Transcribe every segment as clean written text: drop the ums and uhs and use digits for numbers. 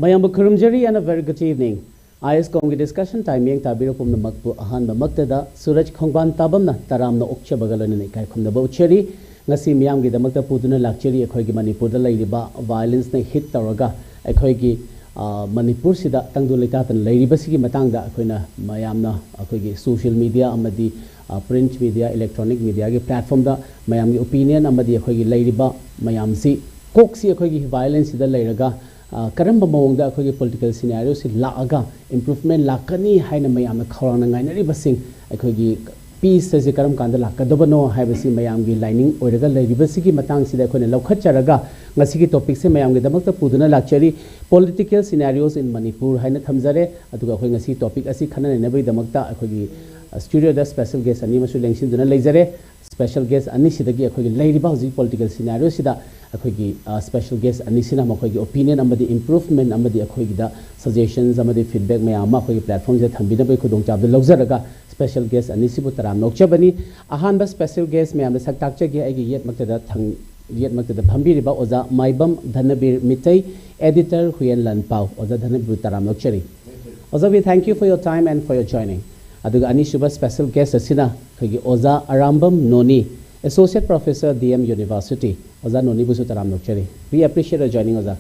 Mayambu Kurumjari and a very good evening. ISCOM discussion time yang tabiro pum na makpu ahan ba maktada Suraj Khongban tabam na taram na okcha bagalani na ikai khum na baucheri ngasi miyam gi damakta puduna lakcheri akhoi gi Manipur da lairiba violence na hit taraga akhoi gi Manipur sida tangdu leita tan lairiba sigi matang da akhoi na mayam na akhoi gi social media amadi print media electronic media gi platform da mayam gi opinion amadi akhoi gi lairiba mayam si koksi akhoi gi violence da lairaga karamba mawongda akhoi political scenario si laaga improvement lakani haina mayam khawrang ngai nari basing akhoi gi peace se karam kanda lakadobano haibasi mayam gi lining oiraga lairibasi gi matang sida akhoi lokhat charaga ngasi gi topic se mayam gi damakta puduna lakchari political scenarios in Manipur haina thamjare aduga akhoi ngasi topic asi khana ne bai damakta akhoi gi studio da special guest ani masu lengsin duna leijare special guest ani sida gi akhoi gi lairiba hoji political scenario sida akhoi special guest ani sina akhoi opinion amadi improvement amadi akhoi da suggestions amadi feedback mayam akhoi platform je thambina bai khudong chab da logzaraga special guest ani sibu taram nokchabani ahan ba special guest mayam da saktak che gi agi yet makta thang yet makta phambi riba oza maibam dhanabir mitai editor huyen lanpau oza dhanabir taram nokchari oza we thank you for your time and for your joining aduga ani suba special guest asina khagi oza arambam noni Associate Professor DM University Oza Noni Busu Taram Nokchari. We appreciate your joining Oza.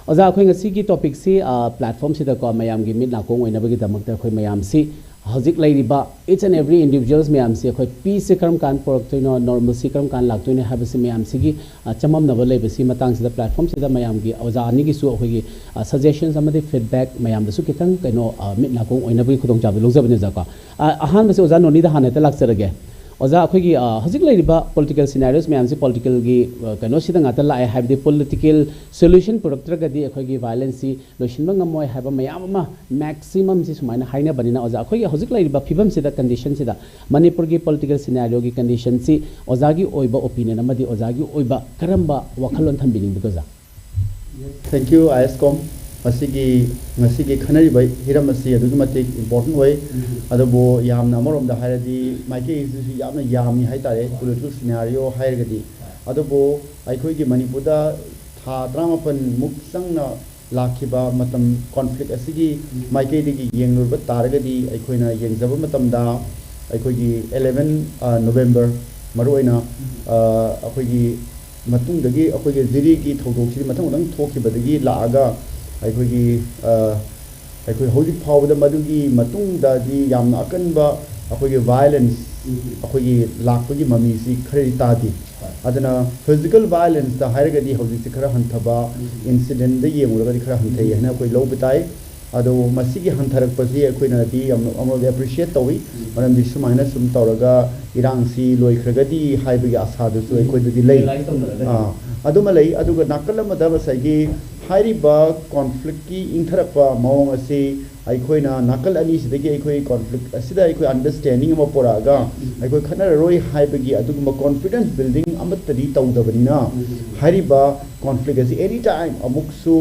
Oza akhoi ngasi gi topic si platform si da ko mayam gi mit na ko ngoi na bagi damak da akhoi mayam si hozik lairiba each and every individuals mayam si akhoi peace karam kan porok toino normal si karam kan lak toine habasi mayam si gi chamam na balai basi matang si da platform si da mayam gi Oza ani gi su akhoi gi suggestions amadi feedback mayam da su kitang kaino mit na ko ngoi na bagi khudong jab logzabani ja ko ahan basi Oza Noni da haneta laksarage Oza akhoi hozik lairiba political scenarios mayam si political gi kano sida ngata la have the political solution productra di akhoi gi violence lotion ba ngamoi haba mayam ma maximum si sumaina haina banina Oza akhoi hozik lairiba phibam sida condition sida Manipur gi political scenario gi condition si Oza gi oiba opinion amadi Oza gi oiba karamba wakhalon thambini butoza Thank you ISCOM ngasi khanari bai hiram asi adu matik important way adabo yamna morom da haradi maike isu yamna yami hai tare political scenario hairgadi adabo aikhoi gi Manipur da tha dramapan muk sangna lakhiba matam conflict asigi maike digi yenglur ba taragadi aikhoina yengjaba matam da aikhoi gi 11 November maroina akhoi gi matung dagi akhoi gi ziri gi thodok si matang dang thokhiba dagi laaga akhoi hoji phawda madugi matung da di yamna akanba akhoi violence akhoi lakpagi mami si khari ta di adana physical violence da hairagadi hoji si khara hanthaba incident da yenguraga di khara hanthai hana akhoi lo bitai ado masigi hantharak pasi akhoi na di amro appreciate tawi maram di sumaina sum tawraga irang si loi khragadi haibagi asa du su akhoi di lei aduma lei aduga nakalama da basagi hairiba conflict ki intharakpa mawong ase aikhoina nakal ani sidagi aikoi conflict asida aikoi understanding ama poraga aikoi khana roi haibagi aduguma confidence building amatadi tawdabanina hairiba conflict ase anytime amuksu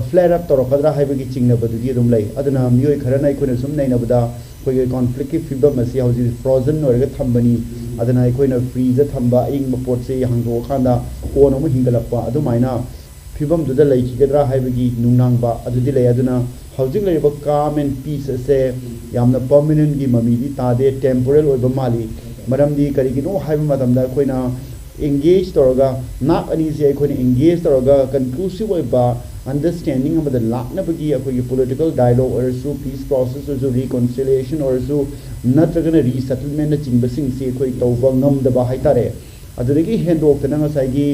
flare up torokadra haibagi chingna badudi adum lai aduna miyoi kharana aikoi sum naina bada koi conflict ki fibam ase hauji frozen orga thambani aduna aikoi freeze thamba ing mapot se hangdo khanda on amu hingalakpa adumaina fibam duda laiki gadra haibagi nungnangba adudi lay aduna housing lay ba calm and peace ase yamna permanent gi mami di tade temporal oiba mali maram di karigi no haiba madam da koina engage toroga nak ani se koina engage toroga conclusive oiba understanding of the lakna bagi akoi political dialogue or so peace process or so reconciliation or so natragana resettlement na chingbasing se koi tawba ngamda ba haitare adudagi hendok tana ngasai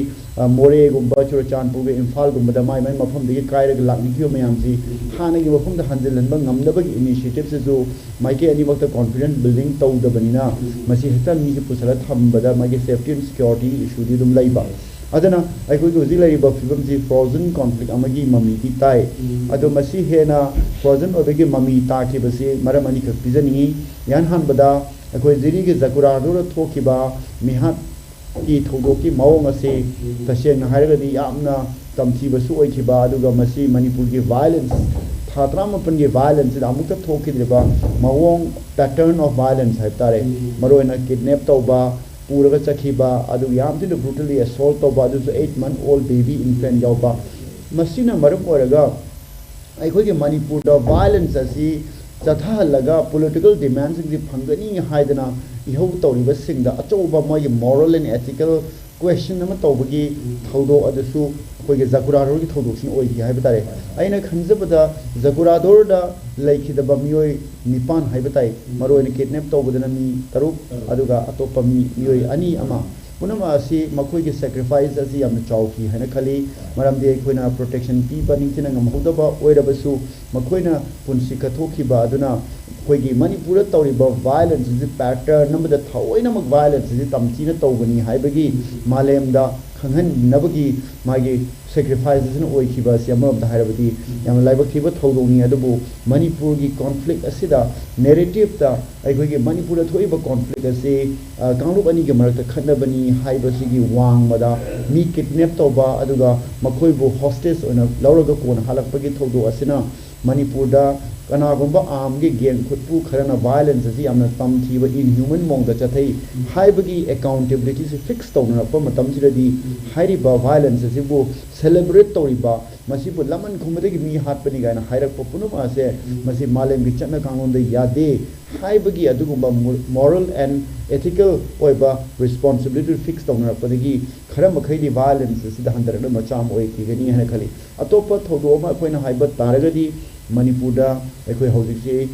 more gumba churachanpur ge imphal gumba da mai mafam de kairag lakni kyo mayam si hana gi mafam da hanjilan ba ngamda ba initiative se so maike ani wakta confidence building taw da banina masi heta mi se pusala thamba da maike safety and security issue di dum laiba adana aikoi go zilai ba fibam si frozen conflict amagi mami ti tai ado masi hena frozen obegi mami ta ke base maram ani ka pizani yan han bada aikoi ziri ge zakura ro thokiba mihat ki thodoki mawong ase tashen hairagadi yamna tamthiba su oikiba aduga masi Manipur gi violence thatram pan gi violence da amukta thokidreba mawong pattern of violence haitare maroina kidnap tawba puraga chakhiba adu yamti brutally assault tawba adu 8-month old baby infant yawba masina maram oraga ꯑꯩꯈꯣꯏꯒꯤ ꯃꯅꯤꯄꯨꯔꯗ violence ꯑꯁꯤ ꯆꯠꯊꯍꯜꯂꯒ political ꯗꯤꯃꯥꯟꯁꯤꯡꯁꯤ ꯐꯪꯒꯅꯤ ꯍꯥꯏꯗꯅ ꯏꯍꯧ ꯇꯧꯔꯤꯕꯁꯤꯡꯗ ꯑꯆꯧꯕ ꯃꯣꯏꯒꯤ moral N ꯑꯦꯊꯤꯀꯦꯜ question ꯑꯃ ꯇꯧꯕꯒꯤ ꯊꯧꯗꯣꯛ ꯑꯗꯨꯁꯨ ꯑꯩꯈꯣꯏꯒꯤ ꯖꯀꯨꯔꯥꯗꯣꯔꯒꯤ ꯊꯧꯗꯣꯛꯁꯤꯡ ꯑꯣꯏꯈꯤ ꯍꯥꯏꯕ ꯇꯥꯔꯦ ꯑꯩꯅ ꯈꯟꯖꯕꯗ ꯖꯀꯨꯔꯥꯗꯣꯔꯗ ꯂꯩꯈꯤꯗꯕ ꯃꯤꯑꯣꯏ 9 ꯍꯥꯏꯕ ꯇꯥꯏ ꯃꯔꯨꯑꯣꯏꯅ ꯀꯤꯗꯅꯦꯞ ꯇꯧꯕꯗꯅ ꯃꯤ 3 ꯑꯗꯨꯒ ꯑꯇꯣꯞꯄ ꯃꯤꯑꯣꯏ 2 ꯑꯃ ꯄꯨꯝꯅꯃꯛ ꯑꯁꯤ ꯃꯈꯣꯏꯒꯤ ꯁꯦꯀ꯭ꯔꯤꯐꯥꯏꯁ ꯑꯁꯤ ꯌꯥꯝꯅ ꯆꯥꯎꯈꯤ ꯍꯥꯏꯅ ꯈꯜꯂꯤ ꯃꯔꯝꯗꯤ ꯑꯩꯈꯣꯏꯅ ꯄ꯭ꯔꯣꯇꯦꯛꯁꯟ ꯄꯤꯕ ꯅꯤꯡꯊꯤꯅ ꯉꯝꯍꯧꯗꯕ ꯑꯣꯏꯔꯕꯁꯨ ꯃꯈꯣꯏꯅ ꯄꯨꯟꯁꯤ ꯀꯠꯊꯣꯛꯈꯤꯕ ꯑꯗꯨꯅ ꯑꯩꯈꯣꯏꯒꯤ ꯃꯅꯤꯄꯨꯔꯗ ꯇꯧꯔꯤꯕ ꯚꯥꯏꯂꯦꯟꯁ ꯑꯁꯤ ꯄꯦꯇꯔꯟ ꯑꯃꯗ ꯊꯑꯣꯏꯅꯃꯛ ꯚꯥꯏꯂꯦꯟꯁ ꯑꯁꯤ ꯇꯝꯊꯤꯅ ꯇꯧꯕꯅꯤ ꯍꯥꯏꯕꯒꯤ ꯃꯥꯂꯦꯝꯗ ꯈꯪꯍꯟꯅꯕꯒꯤ ꯃꯥꯒꯤ ꯁꯦꯀ꯭ꯔꯤꯐꯥꯏꯁ ꯑꯁꯤꯅ ꯑꯣꯏꯈꯤꯕ ꯑꯁꯤ ꯑꯃꯔꯣꯝꯗ ꯍꯥꯏꯔꯕꯗꯤ ꯌꯥꯝꯅ ꯂꯥꯏꯕꯛ ꯊꯤꯕ ꯊꯧꯗꯣꯛꯅꯤ ꯑꯗꯨꯕꯨ ꯃꯅꯤꯄꯨꯔꯒꯤ ꯀꯣꯟꯐ꯭ꯂꯤꯛ ꯑꯁꯤꯗ ꯅꯦꯔꯦꯇꯤꯞꯇ ꯑꯩꯈꯣꯏꯒꯤ ꯃꯅꯤꯄꯨꯔꯗ ꯊꯣꯛꯏꯕ ꯀꯣꯟꯐ꯭ꯂꯤꯛ ꯑꯁꯤ ꯀꯥꯡꯂꯨꯞ ꯑꯅꯤꯒꯤ ꯃꯔꯛꯇ ꯈꯠꯅꯕꯅꯤ ꯍꯥꯏꯕꯁꯤꯒꯤ ꯋꯥꯡꯃꯗ ꯃꯤ ꯀꯤꯗꯅꯦꯞ ꯇꯧꯕ ꯑꯗꯨꯒ ꯃꯈꯣꯏꯕꯨ ꯍꯣꯁꯇꯦꯖ ꯑꯣꯏꯅ ꯂꯧꯔꯒ ꯀꯣꯟꯅ ꯍꯜꯂꯛꯄꯒꯤ ꯊꯧꯗꯣꯛ ꯑꯁꯤꯅ ꯃꯅꯤꯄꯨꯔꯗ ꯀꯅꯥꯒꯨꯝꯕ ꯑꯥꯔꯝꯒꯤ ꯒꯦꯡ ꯈꯨꯠꯄꯨ ꯈꯔꯅ ꯚꯥꯏꯂꯦꯟꯁ ꯑꯁꯤ ꯌꯥꯝꯅ ꯇꯝꯊꯤꯕ ꯏꯟꯍ꯭ꯌꯨꯃꯟ ꯃꯑꯣꯡꯗ ꯆꯠꯊꯩ ꯍꯥꯏꯕꯒꯤ ꯑꯦꯀꯥꯎꯟꯇꯦꯕꯤꯂꯤꯇꯤꯁꯤ ꯐꯤꯛꯁ ꯇꯧꯅꯔꯛꯄ ꯃꯇꯝꯁꯤꯗꯗꯤ ꯍꯥꯏꯔꯤꯕ ꯚꯥꯏꯂꯦꯟꯁ ꯑꯁꯤꯕꯨ ꯁꯦꯂꯦꯕ꯭ꯔꯦꯠ ꯇꯧꯔꯤꯕ ꯃꯁꯤꯕꯨ ꯂꯃꯟ ꯈꯨꯝꯕꯗꯒꯤ ꯃꯤ ꯍꯥꯠꯄꯅꯤ ꯀꯥꯏꯅ ꯍꯥꯏꯔꯛꯄ ꯄꯨꯝꯅꯃꯛ ꯑꯁꯦ ꯃꯁꯤ ꯃꯥꯂꯦꯝꯒꯤ ꯆꯠꯅ ꯀꯥꯡꯂꯣꯟꯗ ꯌꯥꯗꯦ ꯍꯥꯏꯕꯒꯤ ꯑꯗꯨꯒꯨꯝꯕ moral and ethical oiba responsibility fix tawnarakpadagi khara makhaydi violence asida handarakna macha am oikigani hana khali atopa thodo ma akoina haiba taragadi manipur da akoi hojikse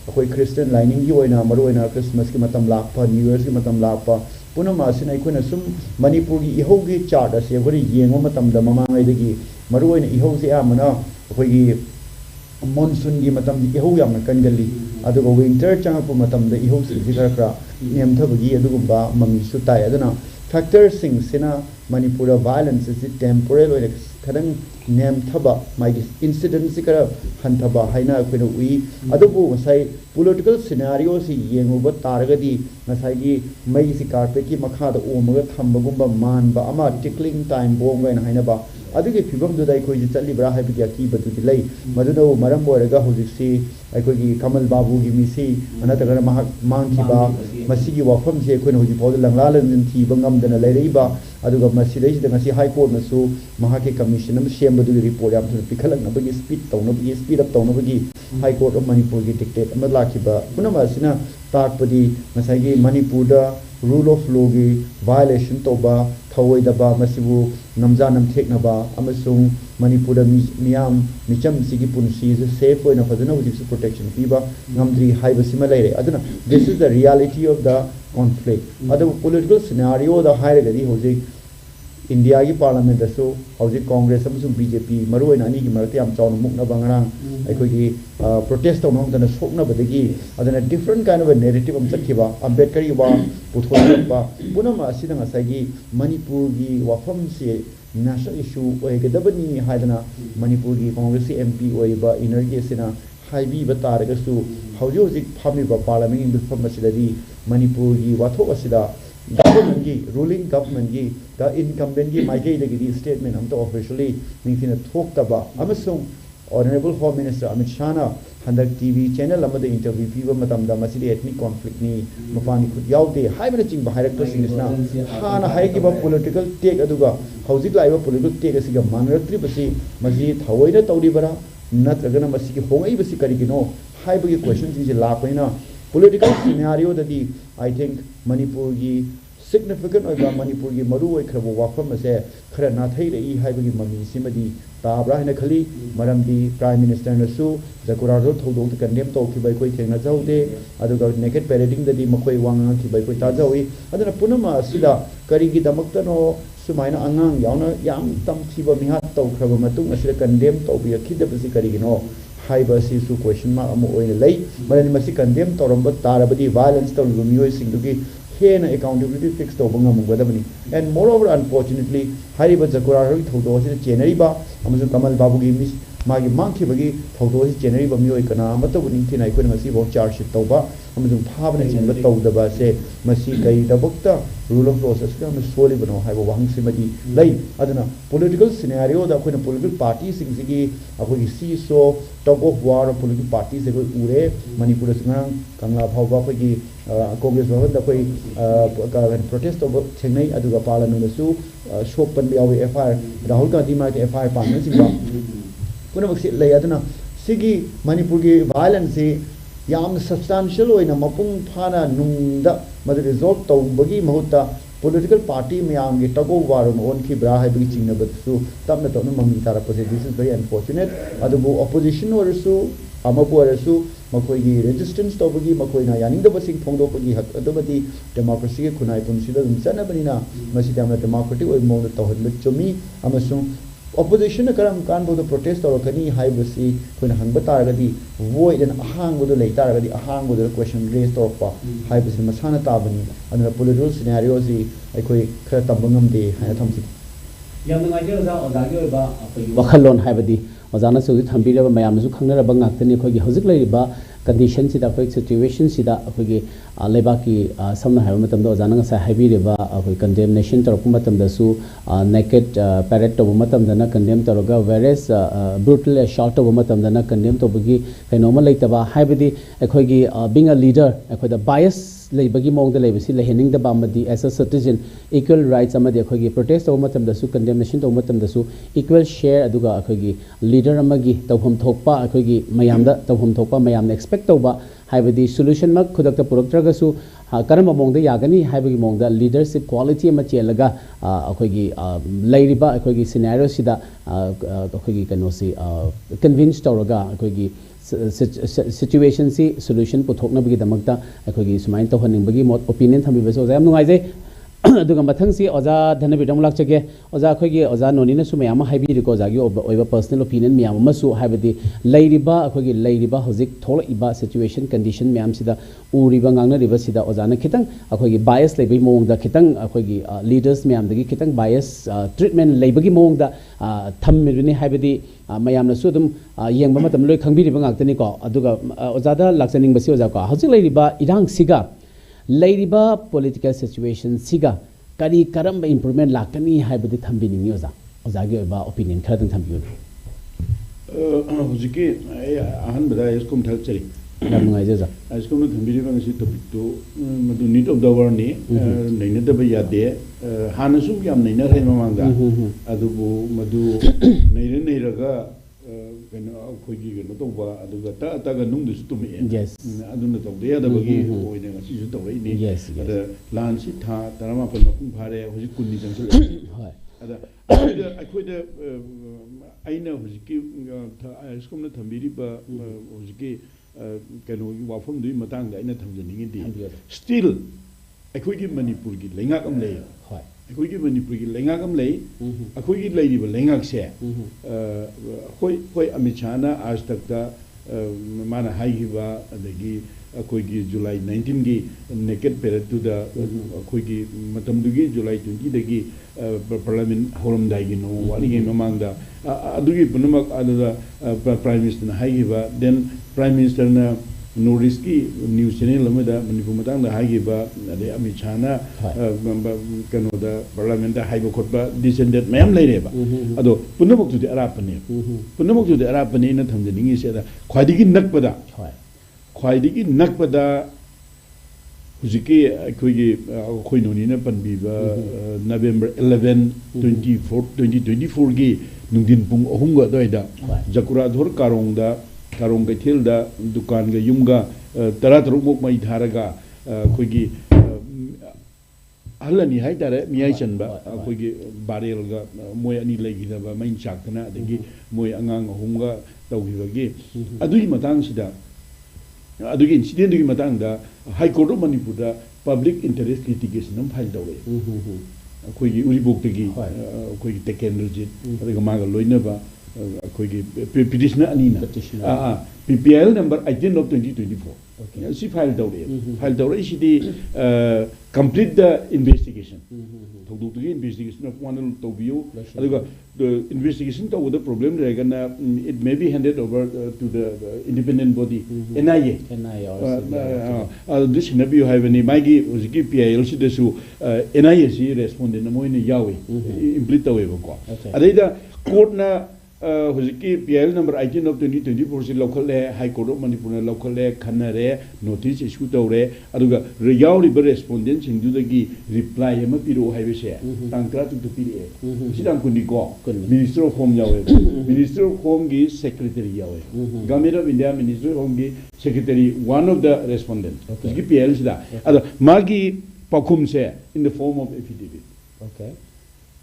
akoi christian lining gi oina maru oina christmas ki matam lakpa new year ki matam lakpa punama asina akoina sum manipur gi ihogi chart ase agori yengo matam da mamangaidagi maru oina ihogi amana akoi gi monsoon gi matam di iho yamna kangali aduga winter changappu matam da iho si khara nemthabagi adugumba mami su tai aduna factors sing sina manipur violence is temporal or kadang nemthaba my incidents kara hanthaba haina akoina ui adubu sai political scenario si yenguba taragadi nasai gi mai si carpet ki makha da omaga thambagumba manba ama tickling time bomb gaina haina ba adugi fibam du dai khoi chali bra hai bi ki batu dilai maduna maram boraga hojiksi aikogi kamal babu gi misi anatagara mang ki ba masigi wafam je khoi hoji pod langla lan thi bangam dana leirei ba aduga masidai da ngasi high court nasu mahake commission am semba du report am thu pikhalak na bagi speed tawna bagi speed up tawna bagi high court of manipur gi dictate am la ki ba punama sina takpadi ngasai gi manipur da rule of law gi violation toba thawai da ba masibu namja nam thek na ba amasung manipur da miyam micham sigi punsi is safe oina fadana with protection piba ngamdri haiba sima leire aduna this is the reality of the conflict adu political scenario da haire gadi hoji india gi parliament da so hoji congress amasung bjp maru oina ani gi marati am chawn mukna bangrang aikoi gi protest tawna dana sokna badagi aduna different kind of a narrative am chakhiba ambedkar gi ba puthona ba punama asida ngasai gi manipur gi wafam se national issue oigadabani haidana manipur gi congress mp oiba energy sina haibi bataragasu hauji hoji phamiba parliament in bifam asidadi manipur gi wathok asida government gi ruling government gi the incumbent gi maigei dagi statement am to officially ningthina thoktaba amasung honorable home minister amit shah na handak tv channel amada interview piba matamda masidi ethnic conflict ni mapani khut yaude haibana ching bahairak to singisna hana haigiba political take aduga hojik laiba political take asiga manratri basi masi thawoina tawribara natragana masigi hongai basi karigino haibagi questions ji lapaina political scenario dadi I think manipur gi significant oiba manipur gi maru oi khrabu wafam ase khara na thai rei haibagi mami simadi tabra hina khali maramdi prime minister nasu zakurado thodok kandem to ki bai koi thengna jaude aduga naked parading dadi makoi wanga ki bai koi ta jawi aduna punama sida kari gi damakta no sumaina angang yauna yam tam thiba mihat to khraba matung asira kandem to bi khidabasi kari gi no haiba si su question mark amu oina lei marani masi condemn toramba tarabadi violence to mioi singdugi hena accountability fix to bangam gadabani and moreover unfortunately haiba zakura ri thodo si chenari ba amusu kamal babu gi mis magi mangki bagi thodo si chenari ba mioi kana matabu ningthina ikoi masi bo charge sheet toba amusu phabana jingba tawdaba se masi kai dabakta rule of process ka amu soli bano haiba wang simadi lei aduna political scenario da koina political parties singigi akoi si so talk of war of political parties they ure manipur singang kangla phawba khoi congress bhavan da koi protest of thengnai aduga palanu su shop pan biawi fir rahul gandhi ma fir pan singba पुनमक से लय अदना सिगी मणिपुर की violence से याम substantial होइना मपुंग फाना नुंगदा मद resolve तौबगी महुता political party ma'am के टगो वारो own की ब्रा है बगी चिंगनबसु तब न तब मम्मी तारा पसे दिस इज वेरी अनफॉर्चुनेट अदबो ऑपोजिशन ओरसु अमको ओरसु मकोई रेजिस्टेंस तौबगी मकोइना यानिंगदबसिंग फोंदोपगी हक अदबदी डेमोक्रेसी के खुनाई पुनसिदा चनबनिना मसी तामना डेमोक्रेटिक ओइ मोन तौहन चुमी अमसु opposition karam kan bodo protest or kani high basi koina hang bataragadi void and ahang bodo lei taragadi ahang bodo question raised or pa high basi masana tabani and the political scenarios I koi khara tambangam de hana thamsi yam ngai je oza oza gi ba wakhalon haibadi ozana su thambira ba mayam su khangnara ba ngaktani khoi gi hojik lai ba condition sida khoi situation sida khoi gi leba ki samna haiba matam da ozana nga sa haibire ba khoi condemnation tor pu matam da su naked parade to matam da na condemn toroga whereas brutal assault to matam da na condemn to bagi kainoma leita ba haibadi khoi gi being a leader khoi da bias leibagi mong da leibasi lehening da bamadi as a citizen equal rights amadi khoi gi protest to matam da su condemnation to matam da su equal share aduga khoi gi leader amagi tawham thokpa khoi gi mayam da tawham thokpa mayam na expect to ba haibadi solution mak khudak ta puraktraga su karam mong da yagani haibagi mong da leadership quality ma chelaga khoi gi leiriba khoi gi scenario sida khoi gi kano si convince tawraga khoi gi situation si solution puthokna bagi damakta khoi gi sumain tawhaning bagi mot opinion thambi beso jam nungai je aduga mathang si oza dhanabi dam lak chage oza khoi gi oza noni na sumaya ma haibi ri ko jagi oiba personal opinion miyam ma su haibadi leiriba khoi gi leiriba hojik thola iba situation condition miyam sida uriba ngangna riba sida oza na khitang khoi gi bias leibai mong da khitang khoi gi leaders miyam dagi khitang bias treatment leibagi mong da thammibini haibadi mayam na su dum yengba matam loi khangbiri ba ngaktani ko aduga oza da laksaning basi oza ko hojik leiriba irang siga leiriba political situation siga kari karamba improvement lakani haibadi thambini oza oza gi ba opinion khadang thambiu hujiki ahan bada ISCOM thal chari nam ngai je za ISCOM na thambiri bang si topic to madu need of the hour ni naina da ba yade hanasum yam naina rai mamanga adubu madu nairaga kena khoi gi no to ba aduga ta ga nung du stu me yes aduna to de da bagi oine ngasi su to rai ni ada lan si tha tarama pal pung phare hoji kunni jangsul hoi ada akhoi da aina hoji ISCOM na thambiri ba hoji keno gi wafam du matang da aina thamjani ngi still akhoi gi manipur gi lengak am lei hoi akhoi gi manipur gi lengak am lei akhoi gi lei ba lengak se hoi amichana आज तक da mana hai gi ba adagi akhoi gi July 19 gi naked parade to da akhoi gi matam du gi July 20 da gi parliament horam dai gi no wali gi mamang da adugi punamak adada prime minister na hai gi ba then prime minister na Noriski news channel amada manipur matang da hai gi ba ade amichana kano da parliament da hai ba khotba descended mayam leire ba ado punamak tu de arapane na thamjani se da khwaidigi nakpada khwaidigi nakpada hujiki khoi noni na panbi ba November 11 2024 gi nungdin pung ahum ga doida jakura dhor karong ga thil da dukan ga yumga taratruk mok mai tharaga khoigi halani hai tare miyai chanba khoigi barel ga moi ani legi da ba main chakna adagi moi angang ahum ga tawgi bagi adui matang sida adugi incident gi matang da high court of manipur da public interest litigation nam file dawre khoigi uribok tagi khoigi taken rigid adaga maga loina ba khoigi petitioner anina PPL number 18 of 2024 okay si file dawre si di complete the investigation thogdu the investigation of one to view aduga the investigation to the problem regana it may be handed over to the independent body NIA this nabi you have any magi uziki PIL si desu NIA si respondent moine yawe implicit away ko adaida court na Hojiki PL number 18 of 2024 si local High Court of Manipur local Kanare notice issue tore aduga reyaw river respondents in dudagi reply yama piro highway share tankra to pire sidang kuniko Minister of Home yawe Minister of Home gi secretary yawe Government of India Minister of Home gi secretary one of the respondents hojiki PL sida adu magi pakum se in the form of affidavit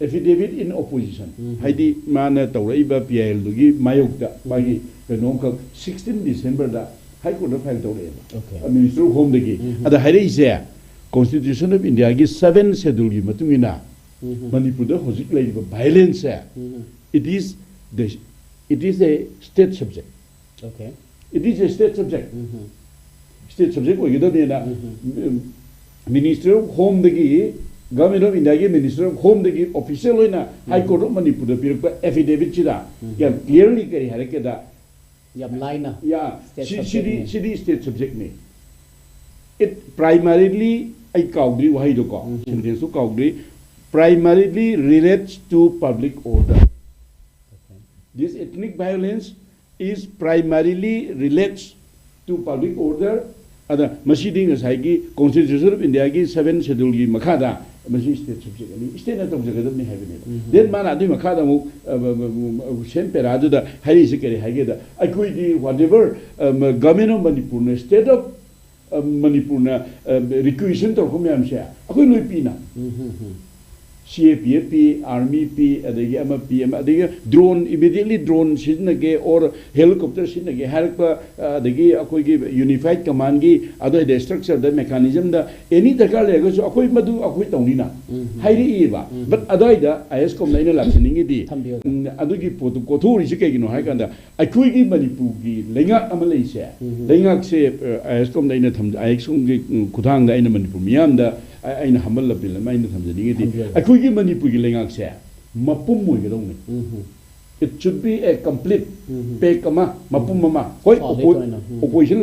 affidavit in opposition. Haidi mana tauraiba PIL dugi mayukda bagi penongka 16 December da High Court of file tauraiba. Minister of Home dagi. Ada haidi is Constitution of India gi 7 schedule gi matungina Manipur da hojik laiba violence it is a state subject. It is a state subject. State subject ko gida dena Minister of Home dagi Government of India Minister of Home the official in High Court of Manipur the affidavit chida clearly carry harakeda line city state subject me it primarily I kaudri why do go so kaudri primarily relates to public order. This ethnic violence is primarily relates to public order. Ada masiding as haigi Constitution of India gi 7 schedule gi makada masi state subject ani state na tong jaga ni haibine then mana adu makada mu sem peradu da hari sikari haigeda akui di whatever government of Manipur na state of Manipur na requisition to kumyam sha akui lui pina CAPP, Army P, adagi drone immediately drone sinage or helicopter sinage harpa adagi akoi unified command gi ado the structure the mechanism da any dakar lego so akoi madu akoi tongina hairi iba but adoida ISCOM naina lapsiningi di adugi potu kothuri sikegino haikanda akoi gi Manipur gi lenga amalai se lenga se ISCOM naina tham ISCOM gi kuthang da ina Manipur miyam da I know humble bill, I know something. I could give money to Gilangak. Mapum, it should be a complete pekama, mapumama, quite opposition,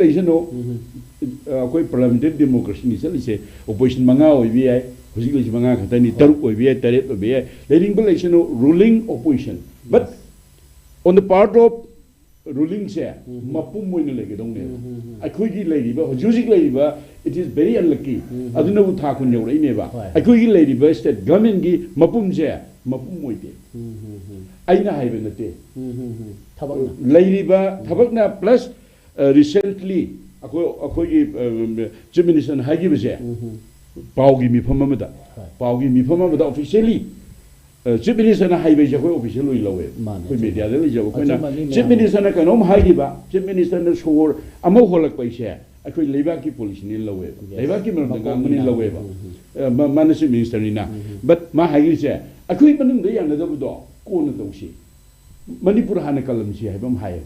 quite parliamentary democracy, is opposition manga, VI, English manga, Tani Turk, VI, Taret, VI, letting ruling opposition. But on the part of ruling share, mapum like I could give lady, but using lady, it is very unlucky. I don't know what happened. I could give lady, but that government give mapum share, mapum moite. I know I have lady, but Tabakna plus recently, I could give Jiminison and Hagibase, Paugi me from Mamada, Paugi me from Mamada officially. Chief Minister and Highway officially low. We made the other Chief Minister and Kanom Hagiba, Chief Minister and Shore, a Moholak by share. I could Levaki police in low. Levaki government in low. Management Minister in but Mahagi said, I could even the another dog, Kona Doshi. Manipur Hanakalam, she have them higher.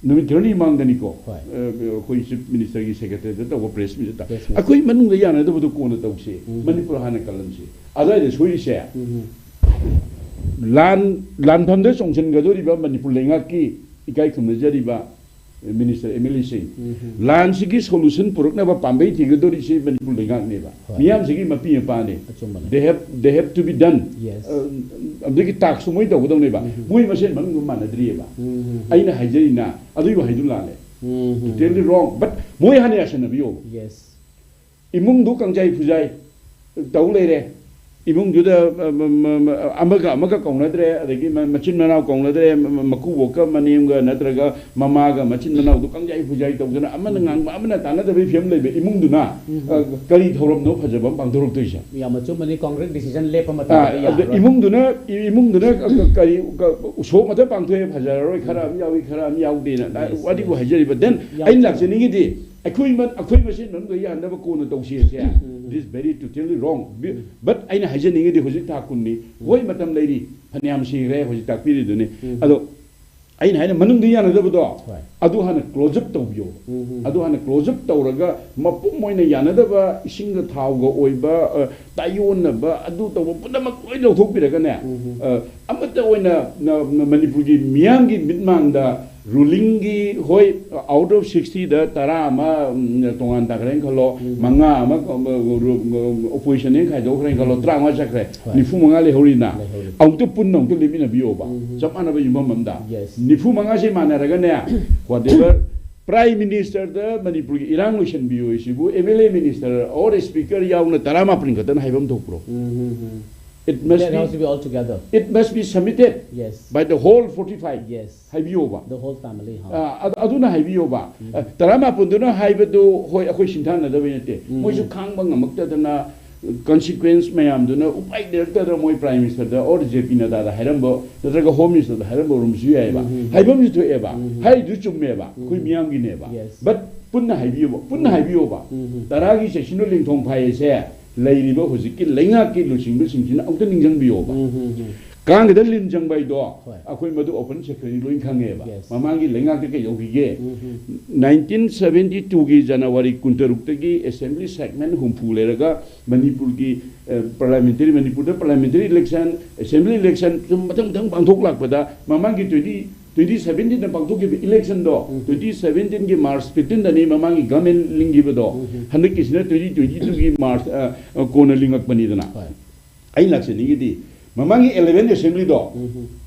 Nominally Manganico, Chief Minister Secretary, the press minister. I could even the another Kona Doshi, Manipur Hanakalam. Other is we share. Land Thunder's on Sengadoriba, Manipulangaki, Ikai Kumajariba, Minister Emily Singh. Land Siki solution, Puruknava Pambe, Tigadori, Manipulang neighbor. Miam Siki Mapi Pane. They have to be done. Yes. I'm taking tax from winter with neighbor. We must send Manumana Driva. Aina Hajarina, Adu Hidulane. Tell you wrong, but Moyhaniasan of you. Yes. Imung Dukang Jai Pujai, Taulere. Imung Juda Amaga Conadre, the Machinana Conadre, Makuboka, Manianga, Natraga, Mamaga, Machinana, Dukanga, Fujai, Amanang, Amana, another family, Imung Duna, Kali Torom, no Pajabam, Pantorokisha. Yamachu many concrete decision lepamata. Imung Duna, so much Panthe, Pajaro, Karam, Yaudina, what do you have? But then I'm not saying it. Equipment, never go to this is very totally wrong. But I know Hajaning the Hositakuni, why Madam Lady, Paniam Shire, Hositakiri Dune. Although I had a Manundiana the door. I do have a close up to you. I do have a close up to Raga, Mapumoina Yanadava, Shinga Taugo, Oiba, Tayonaba, I do the Pudamakoino Hopiragana. Amata when Manipuri Miangi Bitmanda. ruling gi hoi out of 60 da tara ma tongan ta kren khalo manga ma opposition ne khai do kren khalo tra ma chakre nifu manga le horina au to pun nong to le mina bio ba chapana ba yumam mamda nifu manga se mana raga ne whatever Prime Minister the Manipur Irang Mission bio isibu MLA Minister or Speaker yauna tara ma pring katan haibam to pro it must be all together. It must be submitted by the whole 45. Yes. Haibioba. The whole family. Aduna haibioba. Tarama punduna haibedu hoi akoi shintana da benete. Moisu kang bang amakta dana consequence mayam duna upai director da moi prime minister da or JP na da hairambo da traga home minister da hairambo rumsu yaiba. Haibam to eba. Hai du chumeba. Kui miyam gi neba. But punna haibioba. Taragi se shinu ling thong phai se Lady Hosiki, Lenga Ki Luching, out the Ninjan Bioba. Kang the Linjang by door, Aquimadu open secretary Luin Kangeva, Mamangi Lenga Yogi. 1972 January Kunterutagi, Assembly segment, Humpulega, Manipurgi, parliamentary election, Assembly election, Bangtok Pada, Mamangi 2017 na pagtuki election do 2017 ki March 15 da ni mamangi government lingi do handik kisna 2022 ki March kona lingak pani dana ai lakse ni di mamangi 11 assembly do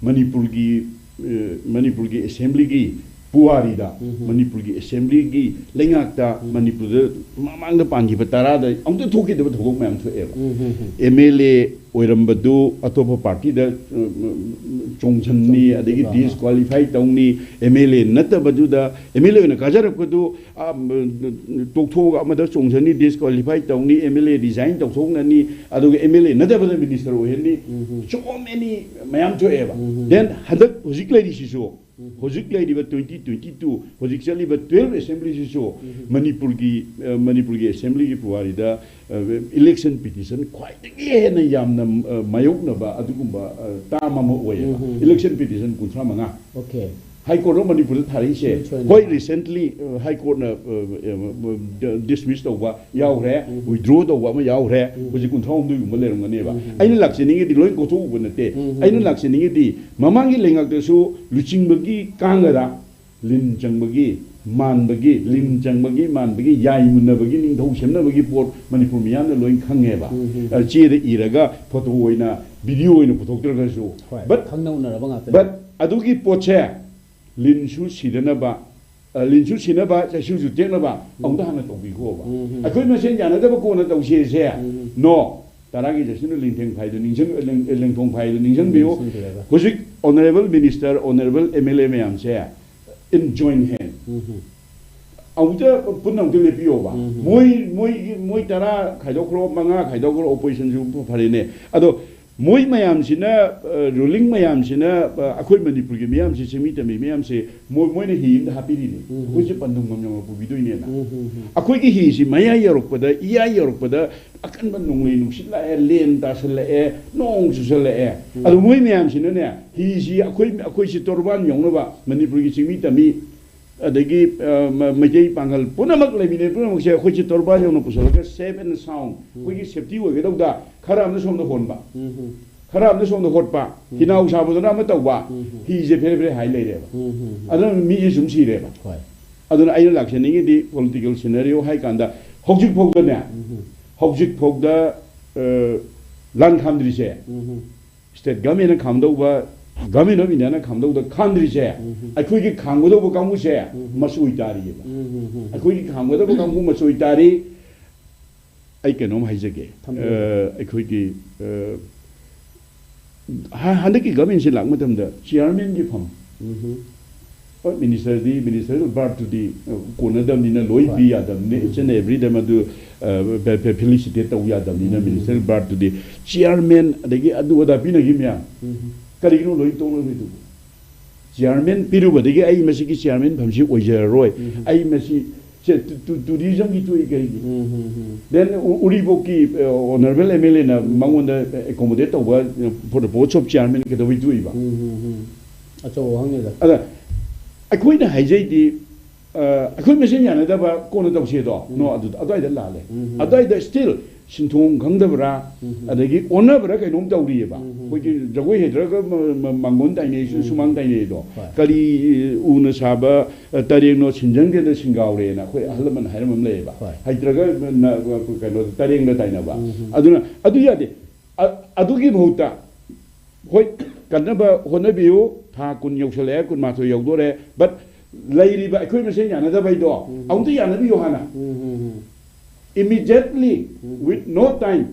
Manipur ki assembly ki puari da Manipur ki assembly ki lingak da Manipur mamang da pangi patara da amto thoki da thogok mam tho eba MLA oirambadu atopa party da chongchanni adegi disqualify tawni MLA natabadu da MLA na kajarapadu tokthoga amada chongchanni disqualify tawni MLA resign tawthongnani aduga MLA natabada minister ohenni so many mayam tho eba then hadak hojikleri siso hojikleri ba 2022 hojikchali ba 12 assembly siso Manipur ki assembly ki puari da election petition quite again yamna mayokna ba adugumba tama mo oye election petition kunthra manga okay High Court of Manipur thari se hoi recently High Court na dismissed over yaure withdraw the wa yaure hoji kunthra umdu gumba lerung ne ba aina laksini di loin kotho ubunate aina laksini di mamangi lengak de su luching bagi kangara lin changbagi man bagi lim changbagi man bagi yai munna bagi ning thau semna bagi pot Manipur miyam na loin khangge ba che de iraga photo oina video oina puthok tra ga su but khangna na ba nga but adugi poche lin su sidana ba lin su sina ba cha su ju tek na ba ong da hana tong bi ko ba akoi ma sen jana da ba ko na tong se se no taragi je sinu ling theng phai do ning jang ling thong phai do ning jang bio hojik honorable minister honorable MLA mayam se in joint hand auta punang tele pio ba moi tara khaidokro manga khaidokro opposition ju pharine ado moi mayam sina ruling mayam sina akhoi Manipur ki mayam se semi tami mayam se moi ne hi da happy ni ko je pandung ngam pu bidoi ne na akhoi ki hi si maya yorok pada iya yorok pada akan ban nong le nu sil la len ta sel e nong su sel e ado moi mayam sina ne hi si akhoi si torban yong no ba Manipur ki semi tami adagi majai pangal punamak lebine punamak se akhoi si torban yong no pusal ka safe and sound ko ki safety wa ge da kharam na som no hon ba kharam na som no hot ba hinau sa bu na ma taw ba hi je phere phere hai le re ba adon mi je sum si re ba adon ai lak se ni di political scenario hai kanda hojik phok da ne hojik phok da lan khamdri se state government na khamdo ba government of India na khamdo da khamdri se akhoi ki khangbo do ba kamu se masui tari ba akhoi ki khangbo do ba kamu masui tari I can know Hizage. I could give Handaki government in Lakmatam, the chairman give him. Minister brought to the Konadam in a Lloyd B. Adam, and every day do felicitate we Adam in a minister brought to the chairman, they do what I've been a gimia. Carino Lloyd told me to. Chairman Piru, the gay Messiki chairman from Ship was a Roy. I messy. To reason it to then Uriboki honorable MLA na Mangunda accommodate for the boards of chairman get away to Iba. I quit a hijay I couldn't mention another corner of Shedo, no, I died a lale. I died still, Shintung Kangdabra, and they give honor, I don't tell you about. 거기 저거 해들어가 망곤 다이네 수망 다이네도 까리 우는 사바 따링노 신정되는 신가오래나 거기 할만 하면 레바 하이들어가 그 따링노 다이나바 아두나 아두야데 아두기 못다 거기 간나바 호나비오 다군 욕설에 군 마토 욕도래 but 레이리바 거기 무슨 야나다 바이도 아무도 야나비요 하나 immediately with no time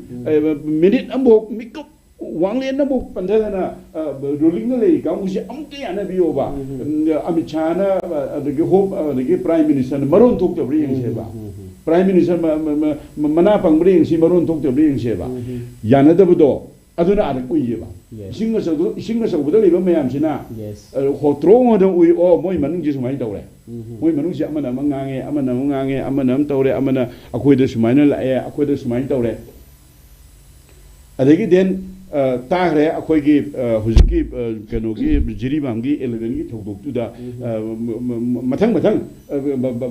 minute amok mikop wanglen amok pandana ruling le ka musi amte ana bioba amichana the hope the prime minister maron tok to bring seba prime minister mana pang bring si maron tok to bring seba yana da budo aduna ada kuiba singa so budo le mayam sina ho trongo do ui o moi manung ji sumai tawre moi manung si amana mangange amana am tawre amana akoi da sumaina la akoi da sumaina tawre adagi den तागरे अखोई की हुजकी कनो की जिरीबाम की 11 की थोदोक तुदा मथंग मथंग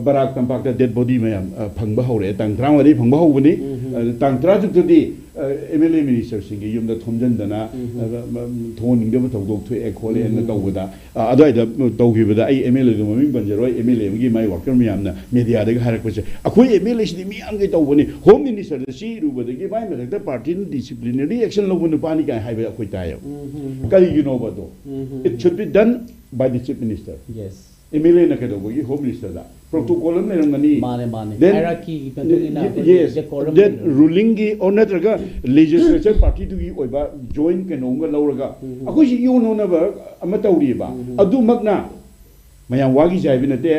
Barack तंपाक दा dead body में फंगबा हौरे तांग त्रांगवादी फंगबा हौबनी तांग त्रा जुक्तदी MLA minister सिंगे yum दा थोमजनदना थोनिंग दा थोदोक थु एकोले न तौबदा अदाय दा तौगिबदा आई एमएलए ग ममिंग बंजरोय एमएलए की माय वर्कर मियामना मीडिया दा हारकपसे अखोई एमएलए सिदि मियाम गे तौबनी होम मिनिस्टर दा सी रुबदगी बाय मेदा पार्टी डिसिप्लिनरी एक्शन लोगुन पानी का हाइवे अखोई तायो कई यू नो बदो it should be done by the chief minister yes MLA न केदो बगी होम मिनिस्टर दा प्रोटोकॉल में रंगनी माने hierarchy yes that ruling gi onatraga legislature party tu gi oiba join ke nonga lawraga akoi si yo no na ba ama tawri ba adu magna mayam wagi jai binate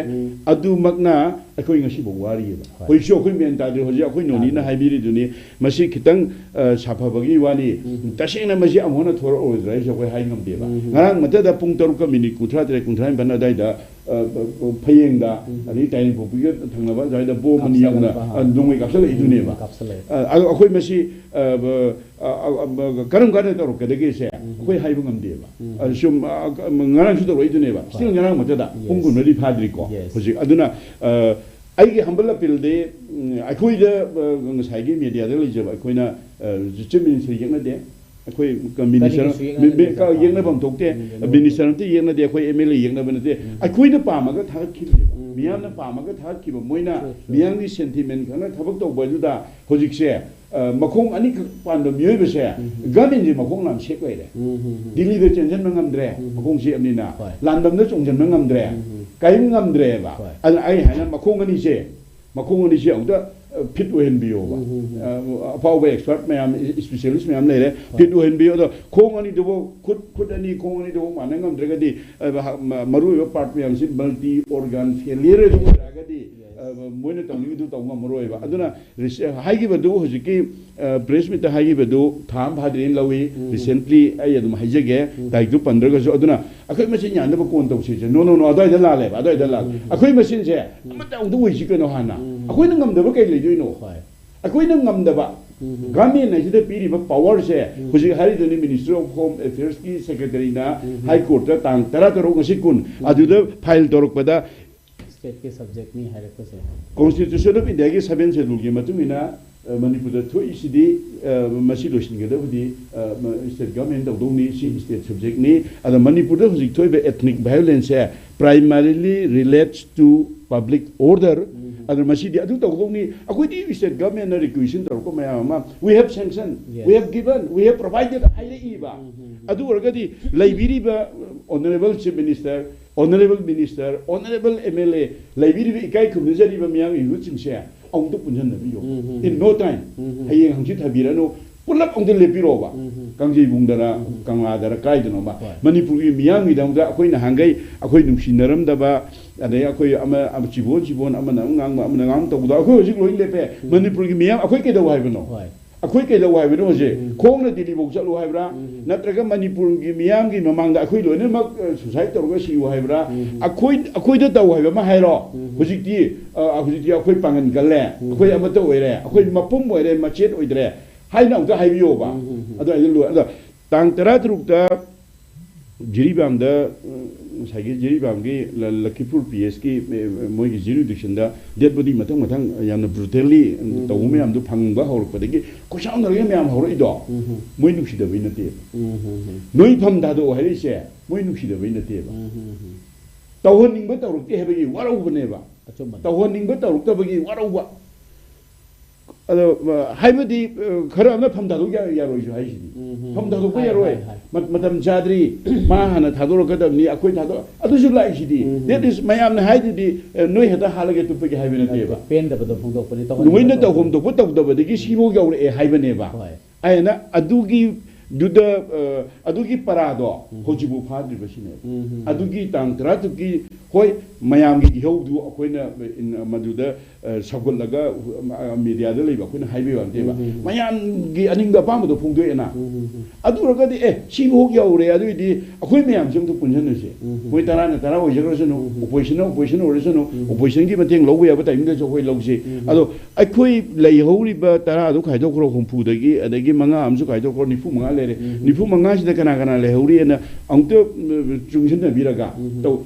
adu magna akoi ngasi bo wari ba hoi sho khoi men ta de hoji akoi noni na haibiri duni masi khitang safa bagi wani tasena masi amona thor o drai so khoi hai ngam de ba ngarang mata da pung taru ka minute kuthra tre kunthra ban dai da phayeng da ani tain bo bi thangna ba jai da bo mani yang na dungui kapsal idune ba akoi masi karam ga da ro ka de ge se akoi hai ngam de ba sum ngarang su da ro idune ba still ngarang mata da pung gun ri phadri ko hoji aduna I humble appeal दे अखोई द Saige media दे लिजब अखोइना जिचे minister यंगना दे अखोई minister का यंगना बम Tauktae minister ते यंगना दे अखोई MLA यंगना बनते अखोइना पामागा थाक खिबे मियामना पामागा थाक खिबे मोइना मियांगनि सेंटिमेंट खाना थबक तो बजुदा होजिकसे मखों अनि पांदो मियोइबसे गमिन जे मखों नाम शेक लैरे दिल्ली दे चेंजन मंगमद्रे मखों से अमनिना लांदम दे चोंजन मंगमद्रे काई ngamdre ba al ai hana makong ani se ongda fit ohen bio ba apaw expert mayam specialist mayam lere fit ohen bio do khong ani do khut ani khong ani do manang ngamdre ga di maru yo part mayam si multi organ failure do ga di moina tawni du taw ngamroi ba aduna haigi ba do hojiki press meet haigi ba do tham bhadrin lawi recently ai adum haijage taik du 15 ga so aduna akhoi machine yan da kon taw se no adai da la le ba adai da la akhoi machine se amata ong du wi si no hana akhoi nang ngam da ba kai le joi no akhoi nang ngam da ba government na jide piri ba power se hoji hari doni minister of home affairs ki secretary na high court ta tang tara taro ngasi kun adu da file dorok pada state ke subject ni hai ko se constitution of india ki 7 schedule ki matumina manipur da thoi sidi masi loshin ge da budi state government da doni si state subject ni ada manipur da hoji thoi be ethnic violence primarily relates to public order ada masi di adu ta doni akoi di state government na requisition ta ko ma we have sanctioned we have given we have provided haile iba adu orgadi library ba honorable chief minister honorable minister honorable mla library ba ikai kumjari ba miyang yu chingse ong to punjan na biyo in no time hayeng hangchi thabirano pulap ong de lepiro ba kangji bungdara kangladara kai dano ba manipur gi miyang idang da akoi na hangai akoi nungshinaram da ba adai akoi ama chibon ama ngang to da akoi hojik loi lepe manipur gi miyang akoi ke da wai bano akoi ke da wai bano je khong na dili bok chalu hai bra natraga manipur gi miyang gi mamang da akoi loi ne mak society to ga si hai bra akoi da wai ba ma hai ro hojik ti akoi pangan galle akoi ama to oire akoi mapum oire machet oidre hai na da hai biyo ba ado ai lu ado tang tara truk da Jiribam da Sagi Jiribam ki Lakipur PS ki moi ki jurisdiction da dead body matang yamna brutally tawme am do phangba hor padagi kusang na yam yam hor ido moi nuksi da bina te noi pham da do hari se moi nuksi da bina te ba tawhon ning ba tawruk te hebagi warau bane ba tawhon ning ba tawruk ta bagi warau ba 하이버디 그러면 펌다도 야로이죠 하이시디 펌다도 그 야로이 마담 자들이 마하나 다도로 거든니 아코이 다도 아도줄 라이시디 that is 마야암나 하이디 노이 하다 할게 투피게 하이버네 데바 펜다버도 풍도प니 또 노이나 또 홈도 부탁도버디기 시모가 우리 하이버네 바 아이나 아두기 duda adugi parado hojibu phadri basine adugi tang tratuki hoi mayam gi hodu akoina maduda sagol laga media da leiba akoina haibe wante ba mayam gi aninga pamdo phungdo ena aduraga di sibo yaure aduidi akoi mayam jong to punjanse hoi tarana tara hoi jagrasano opposition oresano opposition gi mateng lobu ya ba time da jo hoi logse ado akoi lei hori ba tara adu khaidok ro khumpu dagi adagi manga amsu khaidok ro nifu manga nifu manga sida kana le hori na angto jungsin na biraga to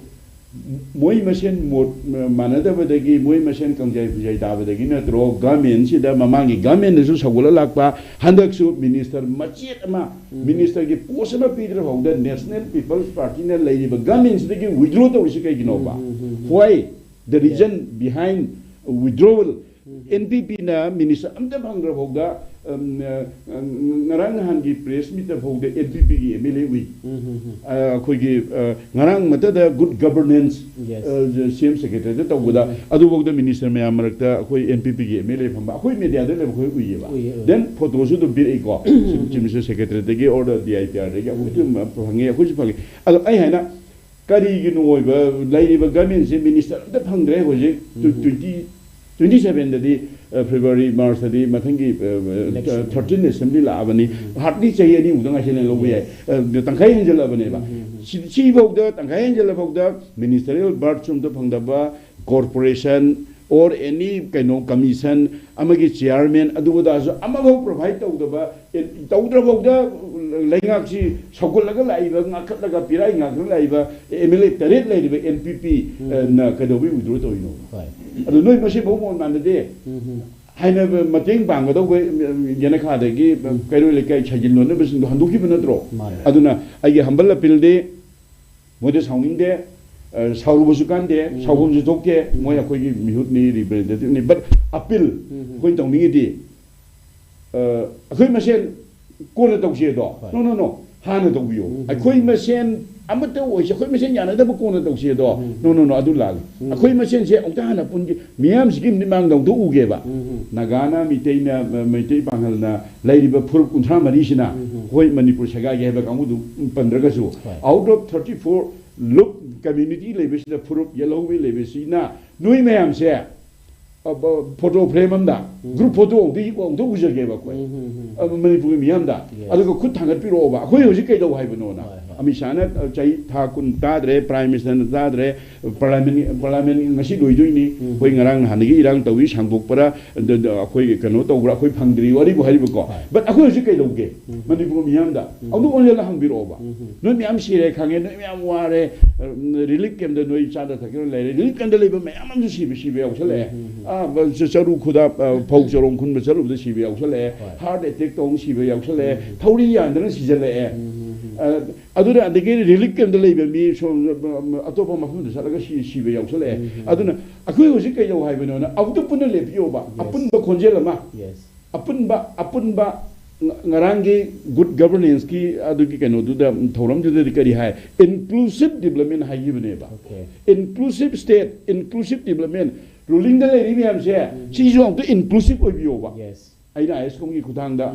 moi masen mod manada badagi moi masen kangjai bujai da badagi na tro gamen sida mamangi gamen su sagula lakpa handak su minister machet ma minister gi posama pidra hauda national people's party na lady ba gamen sida gi withdraw to sikai gi no ba why the reason behind withdrawal NPP na minister amda bhangra hoga ngarang hangi press meet hoga NPP gi MLA wi khoi gi ngarang mata da good governance CM secretary da tawda adu bogda minister me amarakta khoi NPP gi MLA phamba khoi media da le khoi wi ba then photo su do bir eko chief secretary da gi order DIPR da gi khoi phange khoi phange adu ai haina kari gi noi ba lai ba government se minister da phangre hoje 27 the February March the Matangi 13 assembly la abani hardly say any udanga shelen lowe the Tankai Angel abaneba she vote the Tankai Angel of the ministerial birth from the Pangdaba corporation or any kind of commission amagi chairman aduda amabo provide tawdaba tawdra Langaxi Sokolaga Laiva Nakalaga Pirai Nakalaiva MLA Taret Lady NPP Nakadobi withdrew to you know. I don't know if Machine Bomon on the day. I never Mating Bang, but Yanaka they gave Kairulika Chajino never seen the Handuki Benadro. Aduna, I get humble appeal day, what is hanging there, Saurubusukan there, Saubum Zoke, Moya Kogi Mutni represented, but appeal going to me. A machine. No. Hana do you. I quit machine. I'm a do. I quit machine. I never corner do see do. No. I do lag. I quit machine. Say, Otana Punji. Miam's give the man do Ugeva. Nagana, Mitena, Mete Pangalna, Lady Bapur Kuntra Marishina, Hoi Manipur Saga gave a Kamudu Pandragasu. Out of 34 look community labels the Purup Yellow Labesina. No, ma'am, say. Photo frame da group photo di ko do user ge ba ko manipur miyam da adu ko thangat piro ba ko hoji kai do haibano na amishana chai tha kun ta dre prime minister da dre parliament ngasi doi doi ni koi ngarang hanigi irang tawi sangbok para khoi kano to bra khoi phangdri wari bo haribo ko but ako hoji kai do ge manipur miyam da adu onle la hangbiro ba no miyam sire khange no miyam ware relief kem da noi cha da thakiro le relief kan da le ba miyam am si bi ya chale Saru Kuda Poxeron Kunbasaru, the Shibi Auxale, heart attack on Shibi Auxale, Tauri and the Sizale. Aduna, they get relic and the labor me from Atopa Mahmoud, Salagashi, Shibi Auxale. Aduna, a Kuosika Yohaibano, Autopuna Lepioba, upon the Congelama, yes, upon ba Narangi, good governance ki Aduki cannot do the Toram to the Ricari High, inclusive development high given inclusive state, inclusive development. Ruling the lady, I'm saying, she's on the inclusive of you. Yes. I know, ISCOM Kutanga,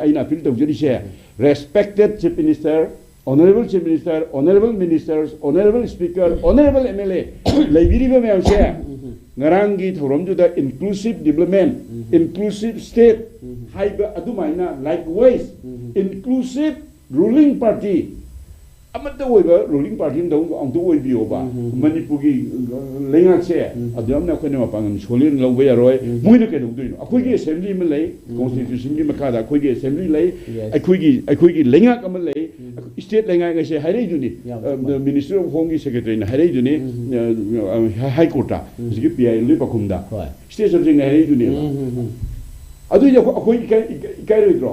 I know, field of judiciary. Respected Chief Minister, Honorable Chief Minister, Honorable Ministers, Honorable Speaker, Honorable MLA, Liberian, I'm saying, Narangi, Torom to the inclusive development, inclusive state, high Adumaina, likewise, inclusive ruling party. Amata ruling party on the way Bioba, Manipugi Lengaxe, Adamna Kanapang, Solin Loweroy, Munaka do. A quick assembly Malay, Constitution Makada, quick assembly lay, a quick Lenga Malay, state lengai ngai se harai duni ministry of home gi secretary na harai duni high court ta ji pi ai li pakum da state subject na harai duni adu ya ko kai ro dro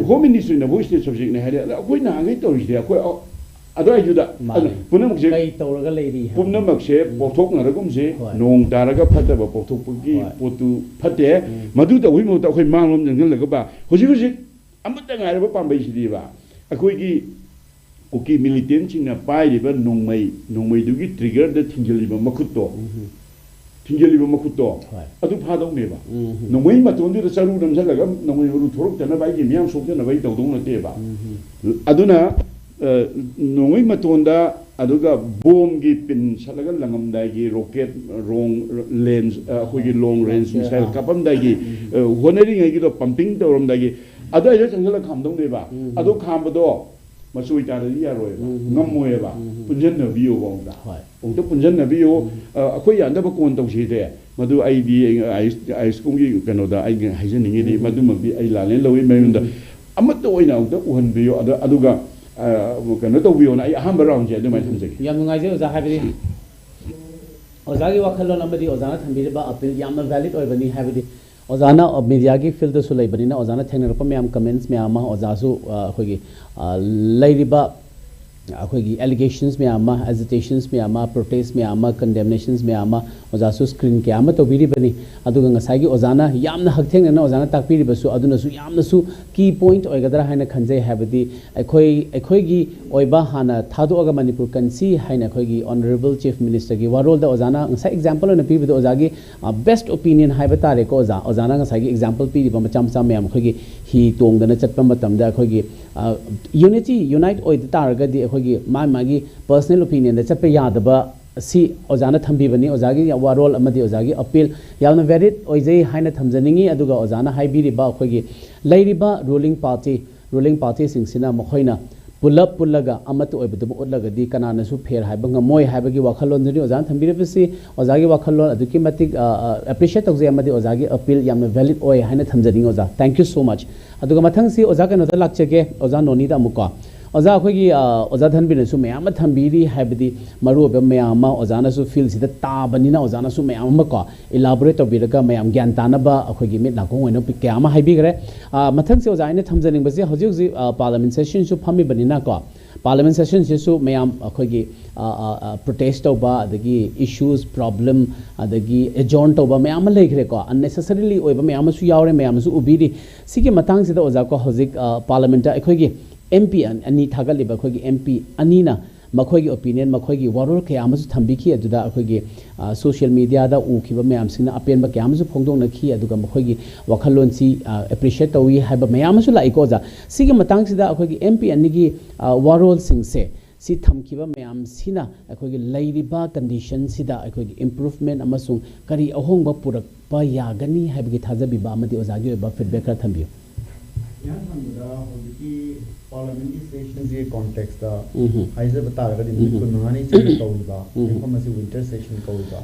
home ministry na voice state subject na harai ko na ngai to ri ko adu ai juda punam se kai to ra lei ri punam se pothok na ragum se nong daraga phata ba pothok gi potu phate madu da wi mo ta khoi mang lom jang la ga ba hoji hoji amata ngai ba pam bai si di ba akoi gi Oki militant sing na pai di ba nongmai du gi trigger da thingjali ba makutto adu phadong me ba nongmai ma ton di saru dam sala ga nongmai ru thorok tana bai gi miam sok na bai tawdong na te ba aduna nongmai ma ton da aduga bomb gi pin salaga langam dai gi rocket wrong lens khoi gi long range missile kapam dai gi honoring gi do pumping tawram dai gi adu ai jangala khamdong me ba adu kham do masui ta ri ya roi ngam moe ba punjan na biyo ba da ong to punjan na biyo akhoi ya da ba kon tau si de madu ai di ISCOM gi kano da ai haijen ningi di madu ma bi ai la len lowi mai da amat to oina ong to uhan biyo aduga kano to biyo na ai aham ba round je da mai thamje yam ngai je oza habidi oza gi wakhalon amadi oza na thambi ba appeal yam valid oi bani habidi Ozana media ki field su lai bani na ozana thengna pa me am comments me ama oza su khoi gi lairiba akhoi gi allegations me ama agitations me ama protests me ama condemnations me ama oza su screen ke ama to biri bani aduga ngasai gi ozana yamna haktheng na ozana takpiri basu aduna su yamna su key point oigadra haina khanjai habadi akhoi gi oiba hana thadu aga manipur kansi haina khoi gi honorable chief minister gi warol da ozana ngasai example na pi bi oza gi best opinion haiba tare ko ozana ngasai gi example pi ba macham cham me am khoi gi hi tong dana chatpa matam da khoi gi unite oi da targa di khoi gi magi personal opinion da chatpa yadaba si ozana thambi bani ozagi warol amadi ozagi appeal yalna valid oizai haina thamjaningi aduga ozana haibiri ba khoi gi lairiba ruling party singsina mokhoina pullaga amatu oibadu utlaga di kanana su pher haiba ngamoi haiba gi wakhalon jani ozana thambire bisi ozagi wakhalon aduki matik appreciate tawje amadi ozagi appeal yamna valid oi haina thamjaningi oza thank you so much aduga mathang si ozaga no da lakchege oza noni da muka oza khoi oza thanbine su mayam thambiri haibadi maru be mayam ozana su feel sida tabanina ozana su mayam ko elaborate to biraga mayam gyan tanaba khoi gi mit lakong oino pik kya ma haibi gre mathang se oza ine thamjaning basi hoji parliament session su phami banina ko parliament session se su mayam khoi gi protest over adagi issues problem adagi adjourn over mayam leigre ko unnecessarily oiba mayam su yaure mayam su ubiri sigi matang sida oza ko hoji parliament khoi gi MP ani thagaliba khoi gi MP anina makhoi gi opinion makhoi gi warol ke amasu thambi khi aduda khoi gi social media da u khiba mayam sina apen ba kyam su phongdong na khi aduga makhoi gi wakhalon si appreciate tawi haiba mayam su lai ko ja sigi matang sida khoi gi MP ani gi warol sing se si thamkiba mayam sina khoi gi lairiba condition sida khoi gi improvement amasung kari ahong ba purak pa yagani haiba gi thajabi ba amadi ozagi ba feedback ra thambiyo yan thamda hobiki parliamentary sessions ye context da haize bata ga din ko nani chen ko ba informasi winter session ko ba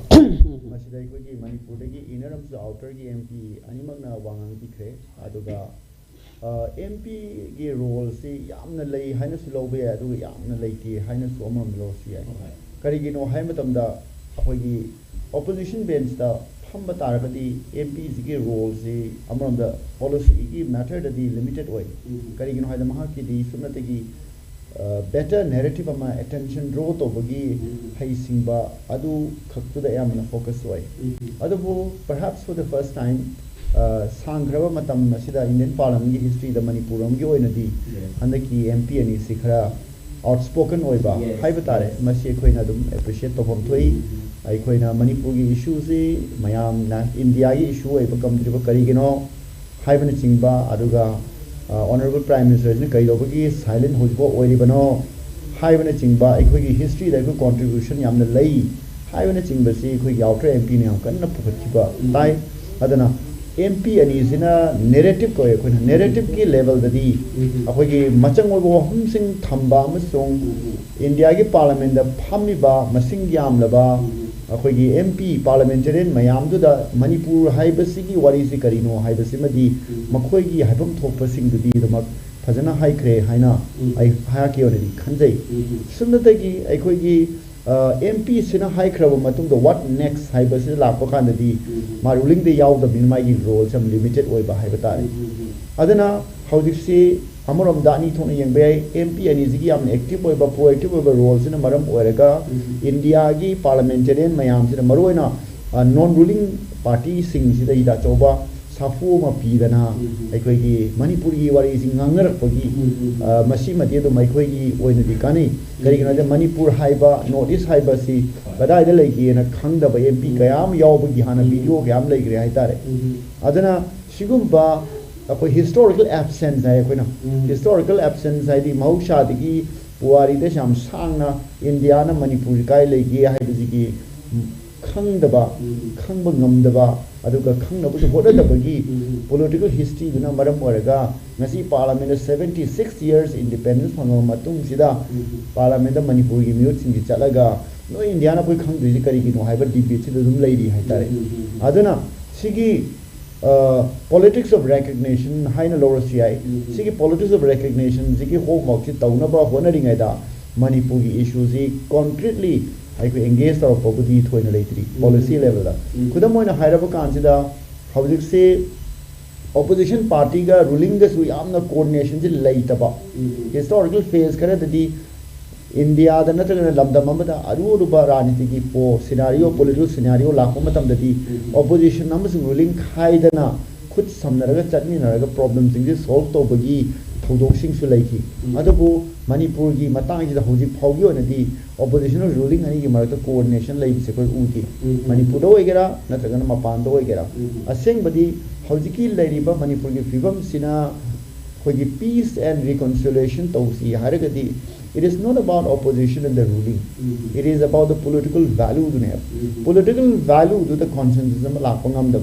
masida ko gi manipur da gi inner of the outer gi MP animak na wangang tikre aduga MP gi role si yamna lei haina su lobe aduga yamna lei ti haina su amam lo si kari gi no hai matam da akoi gi opposition bench da thamba taragadi MP gi role si amam da policy gi matter da di limited way kari gi no haida maha ki di sunate gi better narrative ama attention draw to bagi hai singba adu khaktu da yamna focus way adu perhaps for the first time sangraba matam asida Indian parliament gi history da manipur am gi oina di andaki MP ani sikhara outspoken oiba hai batare masi khoina dum appreciate to bom thoi ai khoina manipur gi issue si mayam na India gi issue oiba kam driba kari gi no hai bana chingba aduga honorable prime minister ne kai lobagi silent hojbo oiribano hai bana chingba ai khoi gi history da ko contribution yamna lei hai bana chingba si khoi gi outer MP ne kan na phukhiba tai adana MP ani sina narrative ko khoi narrative ki level da di akhoi gi machang obo hum sing thamba amasong India gi parliament da phammi ba masing yam laba akhoi gi MP parliamentarian mayam du da manipur haibasi gi wari si karino haibasi madi makhoi gi haibam thokpa sing du di mak फजना हाइक्रे हाइना आई हाकी ओनेदी खंजै सुनदगी अखोगी MP सिना हाइख्रब मतुंग द व्हाट नेक्स्ट हाइबसे लाप कांददी मा रूलिंग दे याव द बिनमाई रोल सम लिमिटेड ओइबा हाइबतारे अदना हौदिसी अमरम दानी थोन यंबे MP अनि जिगी याम एक्टिव ओइबा प्रोएक्टिव ओइबा रोल सिना मरम ओइरगा इंडिया गी पार्लियामेंटेरियन मयाम सिना मरोइना नॉन रूलिंग पार्टी सिंग सिदा इदा चौबा साफू मा पीदना अखोगी मणिपुरी वारी सिंग ngangarpagi masi mate do maikhoi oina di kani karigina de manipur haiba north east haiba si badai de legi na khangda ba MP kayam yawbagi hana video kayam legre haitare adana sigumba akoi historical absence hai koina historical absence hai di mausha digi puari de sham sangna india na manipur kai legi haibi gi khangdaba khangba ngamdaba aduga khangnabu bodadabagi political history duna maram oraga ngasi parliament 76 years independence phangwa matung sida parliament da manipur gi mute sing chalaga no india na koi khangdu ji kari gi no haiba debate si dum leiri haitare aduna sigi politics of recognition haina lower ci sigi politics of recognition sigi homework si tauna ba honoring aida manipur gi issues ji concretely I could engage our property to an policy level. Could a moina higher consider how do you say opposition party ga ruling this we am the coordination late about historical phase correct the India the nothing lamda mamada aruba ranitiki po scenario political scenario lakomatam the opposition numbers ruling haidana could some chatni problems in this solve to bagi thodoksing su laiki adabu manipur gi matang ji da hoji phawgi ona di opposition ruling ani gi marakta coordination lai se ko uti manipur do egera natraga mapan do egera aseng badi hoji ki lairiba manipur gi fibam sina hoji peace and reconciliation to si haragadi it is not about opposition and the ruling it is about the political value to have political value to the consensus ma lakpangam da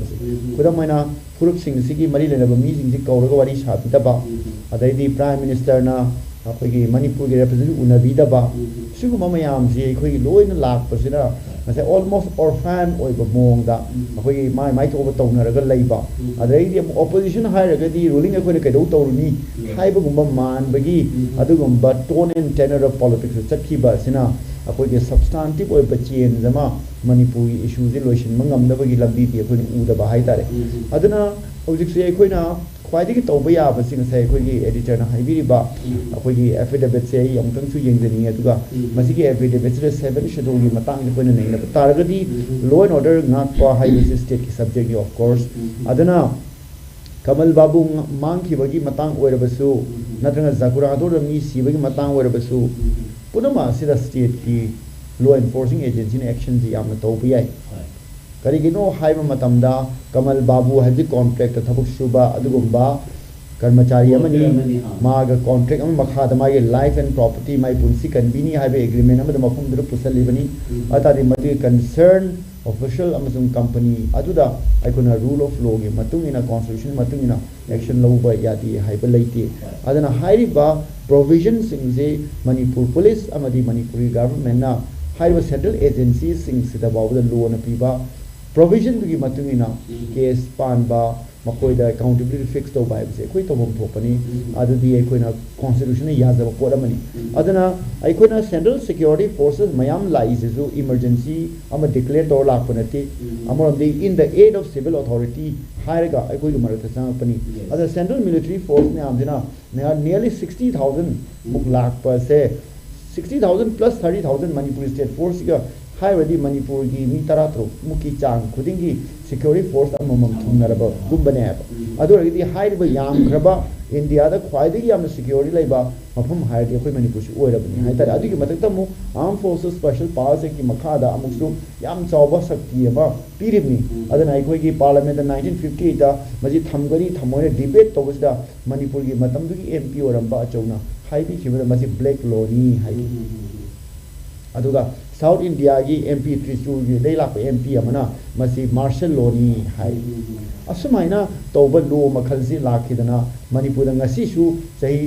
kuda maina furup sing sigi mari lena ba mi sing ji kauraga wari shapi da ba adai di prime minister na akhoi manipur gi representative unabi da ba sigu mama yam ji akhoi loina lakpa sina nase almost orphan oi ba mong da akhoi mai to ba tawna raga leiba adai di opposition hairaga di ruling akhoi ne kedau tawruni haiba gumba man bagi adugumba tone and tenor of politics chakhi ba sina akhoi ge substantive oi ba chen jama manipur issues ji loisin mangam da bagi lambi ti akhoi u da ba hai tare aduna object se akhoi na khwaidigi tawba ya ba sing sai akhoi ge editor na haibiri ba akhoi ge affidavit se yong tang chu yeng jani aduga masi ge affidavit se 7 schedule gi matang ji koina nei na taragadi law and order ngak pa high state ki subject of course aduna kamal babu mang ki bagi matang oirabasu natranga zakura do mi si bagi matang oirabasu punama sida state ki law enforcing agency ne action ji amna tawba yai karigino haiba matamda kamal babu haji contract thabuk suba adugumba कर्मचारी अमनी माग contract अम मखा दमागे life and property माई पुंसी कन्वीनी हाइबे agreement अमद मफम दुर पुसलिबनी अतादि मति कंसर्न ऑफिशियल अमसुम कंपनी अदुदा आइकोना रूल ऑफ लॉ गे मतुंगिना कॉन्स्टिट्यूशन मतुंगिना एक्शन लौबा यादी हाइबे लेते अदना हाइरिबा प्रोविजन सिंगजे मणिपुर पुलिस अमदी मणिपुरी गवर्नमेंट ना हाइबा सेंट्रल एजेंसी सिंग सिदा बाबुदा लॉ न पीबा प्रोविजन की मतुंगिना केस पानबा मकोइदा अकाउंटेबिलिटी फिक्स तो बाय से कोई तोबम थोपनी अदुदी एकोइना कॉन्स्टिट्यूशन याजब पोरमनी अदना एकोइना सेंट्रल सिक्योरिटी फोर्सेस मयाम लाइजेसु इमरजेंसी अम डिक्लेयर तो लापनती अमरदि in the aid of civil authority हायरगा एकोइ मरत सांगपनी अद सेंट्रल मिलिट्री फोर्स ने आमदिना नियरली 60000 मुक लाख पर से 60000 प्लस 30000 मणिपुर स्टेट फोर्स का हाइवदी मणिपुर की मी तरात्रो मुकी चांग खुदिंगी सिक्योरिटी फोर्स अमम थुनरबा गुबने अदोरगदी हाइरबा याम खरबा इंडिया दा ख्वाइदगी याम सिक्योरिटी लेबा मफम हाइरदी अखोय मणिपुर सु ओइरबनी हाइतर अदुगी मतकता मु आर्म फोर्सेस स्पेशल पावर्स की मखादा अमुसु याम चौबा शक्ति अबा पीरिबनी अदना अखोय की पार्लियामेंट 1958 दा मजी थमगरी थमोने डिबेट तोबसदा मणिपुर की मतमदुगी एमपी ओरंबा अचौना हाइबी खिबदा मजी ब्लैक लॉनी हाइ अदुगा साउथ इंडिया की एमपी त्रिशूल की दे लाप एमपी अमना मसी मार्शल लॉनी हाई असुमाइना तौबा लो मखल से लाखिदना मणिपुर ngasi su sahi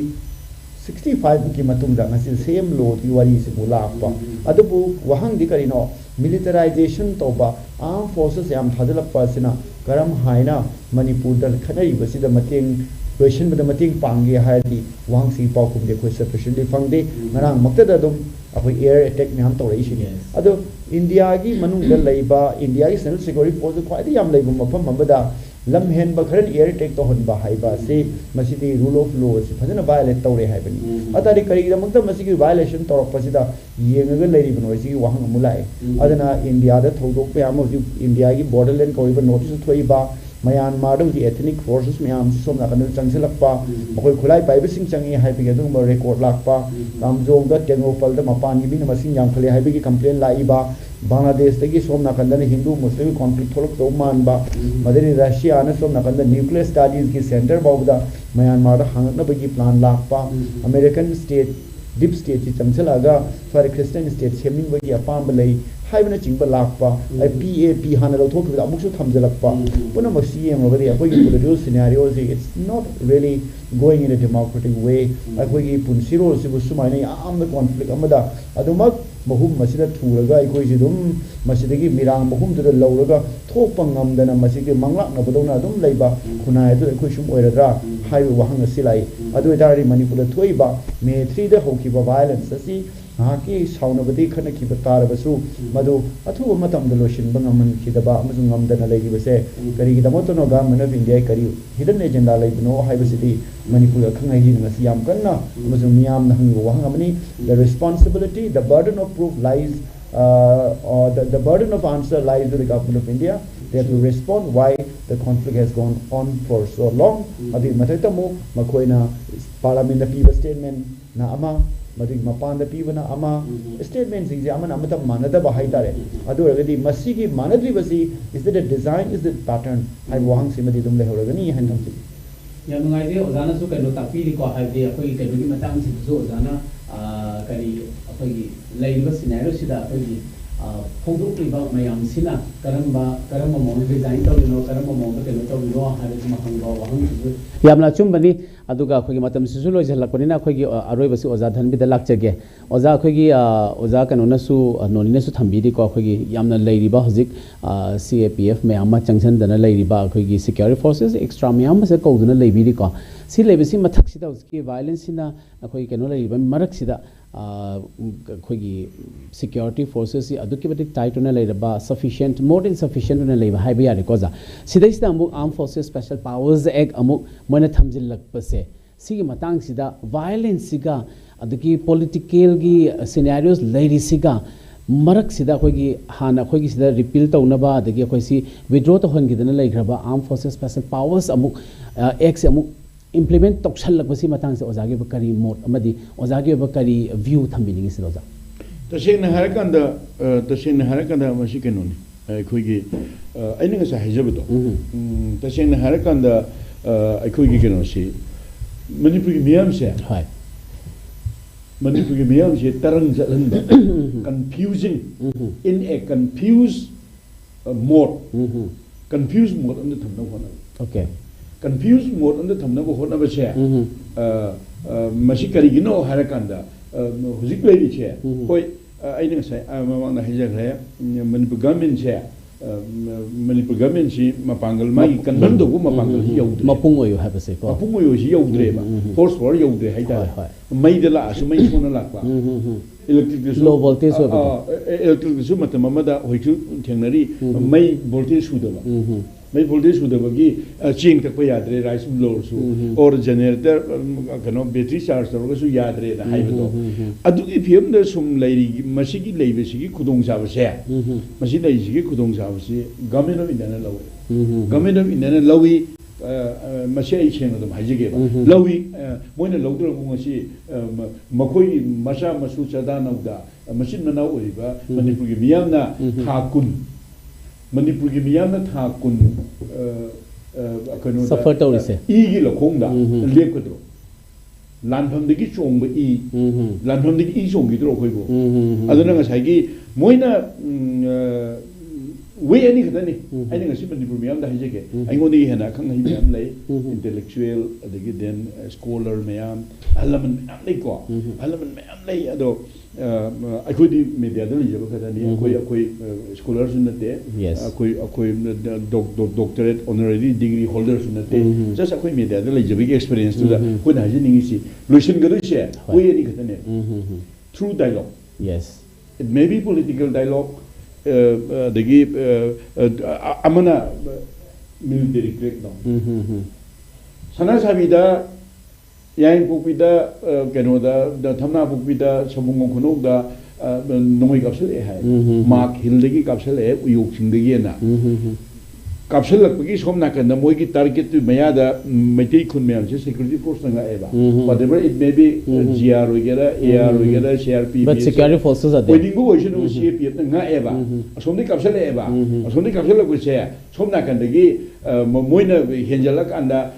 65 की मतुंगदा ngasi सेम लो की वारी से मुलापा अदबु वहंग दि करिनो मिलिटराइजेशन तौबा आर्म फोर्सेस याम थादलप पासिना करम हाइना मणिपुर द खनरी बसिदा मतेंग loisin bada mating pangge haidi wang si pau kum de khoi sufficiently fangde ngarang makta da dum akoi air attack me ham to rei shi ado India gi manung da leiba India gi national security force khoi da yam leiba mafam mabada lam hen ba kharan air attack to hon ba haiba se masidi rule of law se phajana violate to re haibani atari kari da makta masigi violation to pasida yenga ga leiri bano si wahang mulai adana India da thodok pe am India gi borderland ko iba notice thoi ba Myanmar the ethnic forces myam som na kan changselakpa makoi khulai pai bising changi haibi ga dung record lakpa kamjong da tengopal da mapan gi bin masing yang khale haibi gi complaint lai ba Bangladesh tagi som na kan da Hindu Muslim conflict tholok to man ba madani Russia na som na kan da nuclear studies gi center ba da Myanmar da hangak na bagi plan lakpa American state deep state chi chamselaga for Christian state semin bagi apam balai haibna chingba lakpa PAP hana lo thok da amuk su thamjalakpa puna masi em logari akoi political scenarios it's not really going in a democratic way akoi gi punsiro se bu sumai nei am the conflict amada adumak mahum masida thuraga akoi ji dum masidagi mirang mahum du lawraga thokpa ngamdana masigi manglak na bodona dum leiba khunai du akoi sum oiradra haibu wahang silai adu idari Manipur thoiba me 3 da hokiba violence asi haki saunabadi khana ki batar basu madu athu matam da lotion bangaman ki daba amazung ngamdana legi base kari gi damoto no government of India kari hidden agenda lai no haibasidi Manipur khangai hi ngasi yam kanna amazung miyam na hangi wahang amani the responsibility the burden of proof lies or the burden of answer lies with the government of India. They have to respond why the conflict has gone on for so long. Adi matatamu makoina parliament the statement na ama madig mapan the people na ama statement sing ama namata manada bahai tare adu agadi masigi manadri basi is that a design is the pattern I wahang simadi dum le horagani han tamsi ya nungai de ozana su kaino tapi di ko haide akoi kaino gi matang si su ozana kari akoi leiba scenario sida akoi phongdokliba mayam sina karamba mong design tawino karamba mong kaino tawino haide mahangba wahang su yamla chumbani aduga akhoi matam sisu loi jalakpanina akhoi gi aroi basi oza dhanbi da lakchage oza akhoi gi oza kanona su noni na su thambi di ko akhoi gi yamna leiriba hojik CAPF me amma changsan dana leiriba akhoi gi security forces extra me amma se kauduna leibi di ko si leibisi mathak sida uski violence sina akhoi keno leiriba marak sida akhoi gi security forces si aduki batik tight na leiraba sufficient more than sufficient na leiba haiba yari ko za sidai sida amuk armed forces special powers act amuk moina thamjil lakpase sigi matang sida violence siga aduki political gi scenarios leiri siga marak sida khoi gi hana khoi gi sida repeal taunaba adagi khoi si withdraw to hon gidana leigraba armed forces special powers amuk acts amuk implement toksal lakbasi matang se ozagi bakari mot amadi ozagi bakari view thambini sida oza tasena harakanda masi kenoni khoi gi aina nga sa hijabdo tasena harakanda khoi gi kenosi Manipur ki miyam se hai Manipur ki miyam se tarang jalanda confusing in a confused mode confused mode on the thamna hona okay confused mode on the thamna hona ba se masi kari gino harakanda hujik lei che koi aina sai mamang na hijak re Manipur government se Manipur government si mapangal mai kandan do mapangal hi yaudre mapung oyo ha base ko mapung oyo si yaudre ba force for yaudre hai ta mai de la asu mai sona la ba electric low voltage so electric su mata mamada hoichu thengnari mai voltage su da ba mai voltage su da ba gi chain tak pa yadre rice blower su or generator kano battery charge ro su yadre da hai ba adu gi pm da sum leiri masi gi leibe si gi khudong sa ba se masi dai si gi khudong sa ba si government of India na law government of India na lawi masi ai chen da hai jige ba lawi moina lawdro ko ngasi makoi masa masu chada na da machine na oi ba Manipur gi miyam na thakun Manipur gi miyam na thakun kano suffer to ise e gi lokong da lep ko lanpham de gi chong ba e lanpham de gi chong gi dro khoi bo aduna nga sai gi moina way any kadani I think asi Manipur miyam da hijeke I ngoni hena khang hi miyam lay intellectual adagi then scholar miyam alaman miyam lay ko alaman miyam lay ado akhoi di media da lije ba kadani akhoi scholars nate akhoi doctorate honorary degree holders nate just akhoi media da lije big experience to da ko na ji ningi si lotion gadu she way any kadani through dialogue yes it may be political dialogue amana military crackdown sana sabida yang pupida kenoda da thamna pupida sabungong khunok da nongoi kapsel e hai mark hildegi kapsel e uyok singdegi na kapsel lakgi somna kan moi ki target tu maya da meti khun me amse security force nga eba whatever it may be gr wagera ar wagera crp but security forces are there waiting go ocean o cp nga eba asomni kapsel eba asomni kapsel ko che somna kan degi moina henjalak anda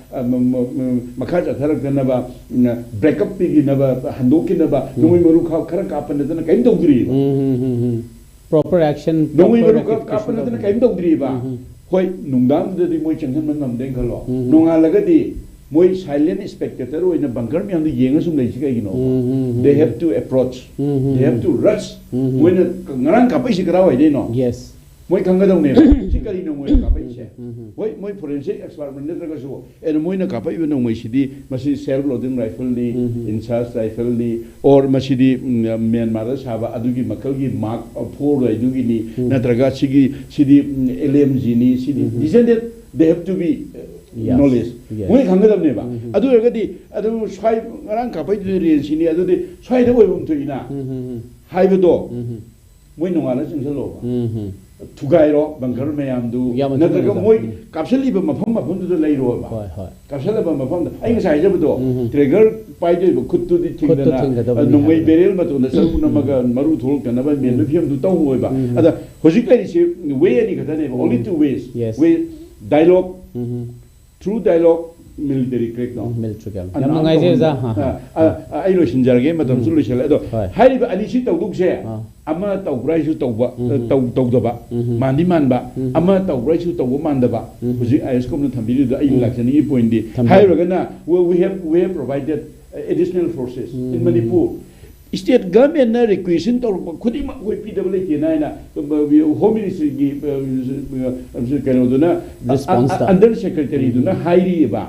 makha tharak na ba breakup pi na ba handoki na ba noi maru kha khara kapan na kain dogri proper action noi maru kapan na kain dogri ba hoi nungdang de moi changhan man nam deng khalo nonga lagadi moi silent spectator oina bunker mi am yenga sum lei chi kai gino they have to approach they have to rush moina ngarang ka pai sikra wai de no yes moi kanga dong ne sikari no moi ka pai se moi forensic expert man ne ga so en moi na ka pai no moi sidi masi self loading rifle ni incharge rifle ni or masidi Myanmar saba adugi makal gi mark for adugi ni natraga sidi LMG ni sidi isn't it they have to be knowledge moi kanga dong ne ba adu gadi adu swai ngarang ka pai de ri sini adu de swai de oi bum tu ina haibedo moi nongala singsalo Tugairo, Banker Mayamdu, Nataga Moy, Capsuli, Mapama Pundu Lairo, Capsula Mapam, I was I do, Trigger, Pide, could do the thing, no way burial, but on the Salunamaga and Maru Tulk and never made him to Tawaba. Other Hosika is way any only two ways. Yes, way dialogue, through dialogue. Military crackdown. Military crackdown. Yang mengaji zah. Ayo sinjar game macam sulu sila itu. Hari ini alisi tahu duk saya. Ama tahu berai su tahu tahu ba. Mandi man ba. Ama tahu berai su tahu manda ba. Jadi ISCOM nu thambi itu ayo laksan ini point di. Hari ini we have provided additional forces in Manipur. State government na requisition tahu khudi mak we PWA kena na home ministry gi kena tu na under secretary tu na Hairi ba.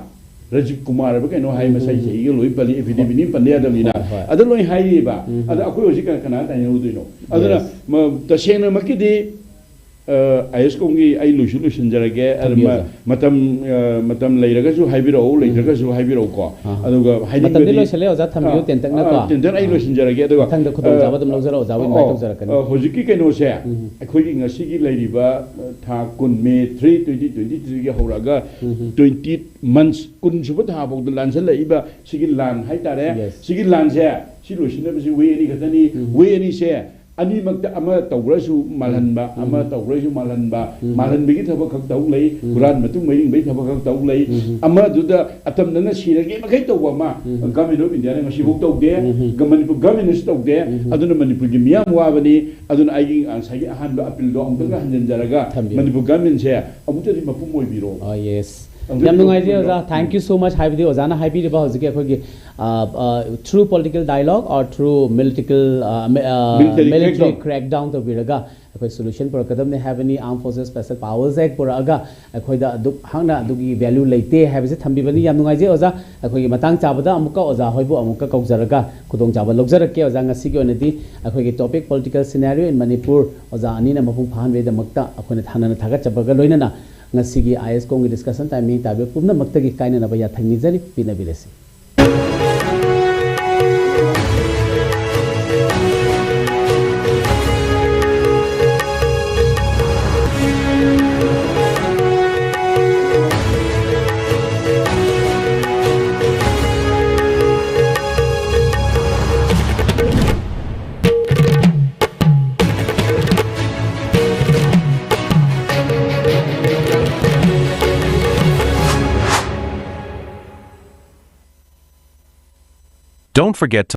Rajiv Kumar ba keno hai masai sei loi pali affidavit ni pandya dalina ada loi hai ba ada akoi hoji kana tanya uduino ada ta sena makidi ISCOM gi ai solution jarage matam leiraga su haibiro leiraga su haibiro ko aduga haini matam dilo sele oza thambiu tentak na ko tentak ai solution jarage aduga thang da khudong jaba dum lozara oza win mai tawzara kan hoji ki keno se akoi gi ngasi gi leiriba tha kun me 3 2023 gi horaga 20 months kun suba tha bok lan sel leiba sigi lan hai tare sigi lan se si solution na bi we ni khatani we ni se ani makta ama tawrasu malhanba ama tawrasu malhanba malhanbi gi thaba khak taw lei quran matung mai bai thaba khak taw lei ama duda atam nana sirage makai tawwa ma government of India ngasi bok taw de Manipur government taw de aduna Manipur gi miyam wabani aduna aigi ansagi ahan ba appeal do amtanga hanjan jaraga Manipur government se amutari mapum moi biro yes yam nungai je oza thank you so much haibidi ozana haibidi ba hojike akhoi through political dialogue or through military crackdown to biraga akhoi solution por kadam ne have any armed forces special powers act por aga akhoi da duk hangna dugi value leite have se thambi bani yam nungai je oza akhoi matang chabada amuka oza hoibu amuka kaujaraga khudong chaba logjarake oza ngasi gi onedi akhoi gi topic political scenario in Manipur oza ani na mapung phan ve da makta akhoi na thana thaga chabaga loina na ngasigi ISCOM gi discussion timing tabe pumna maktagi kaina na baya thangni jari pina bilesi Don't forget to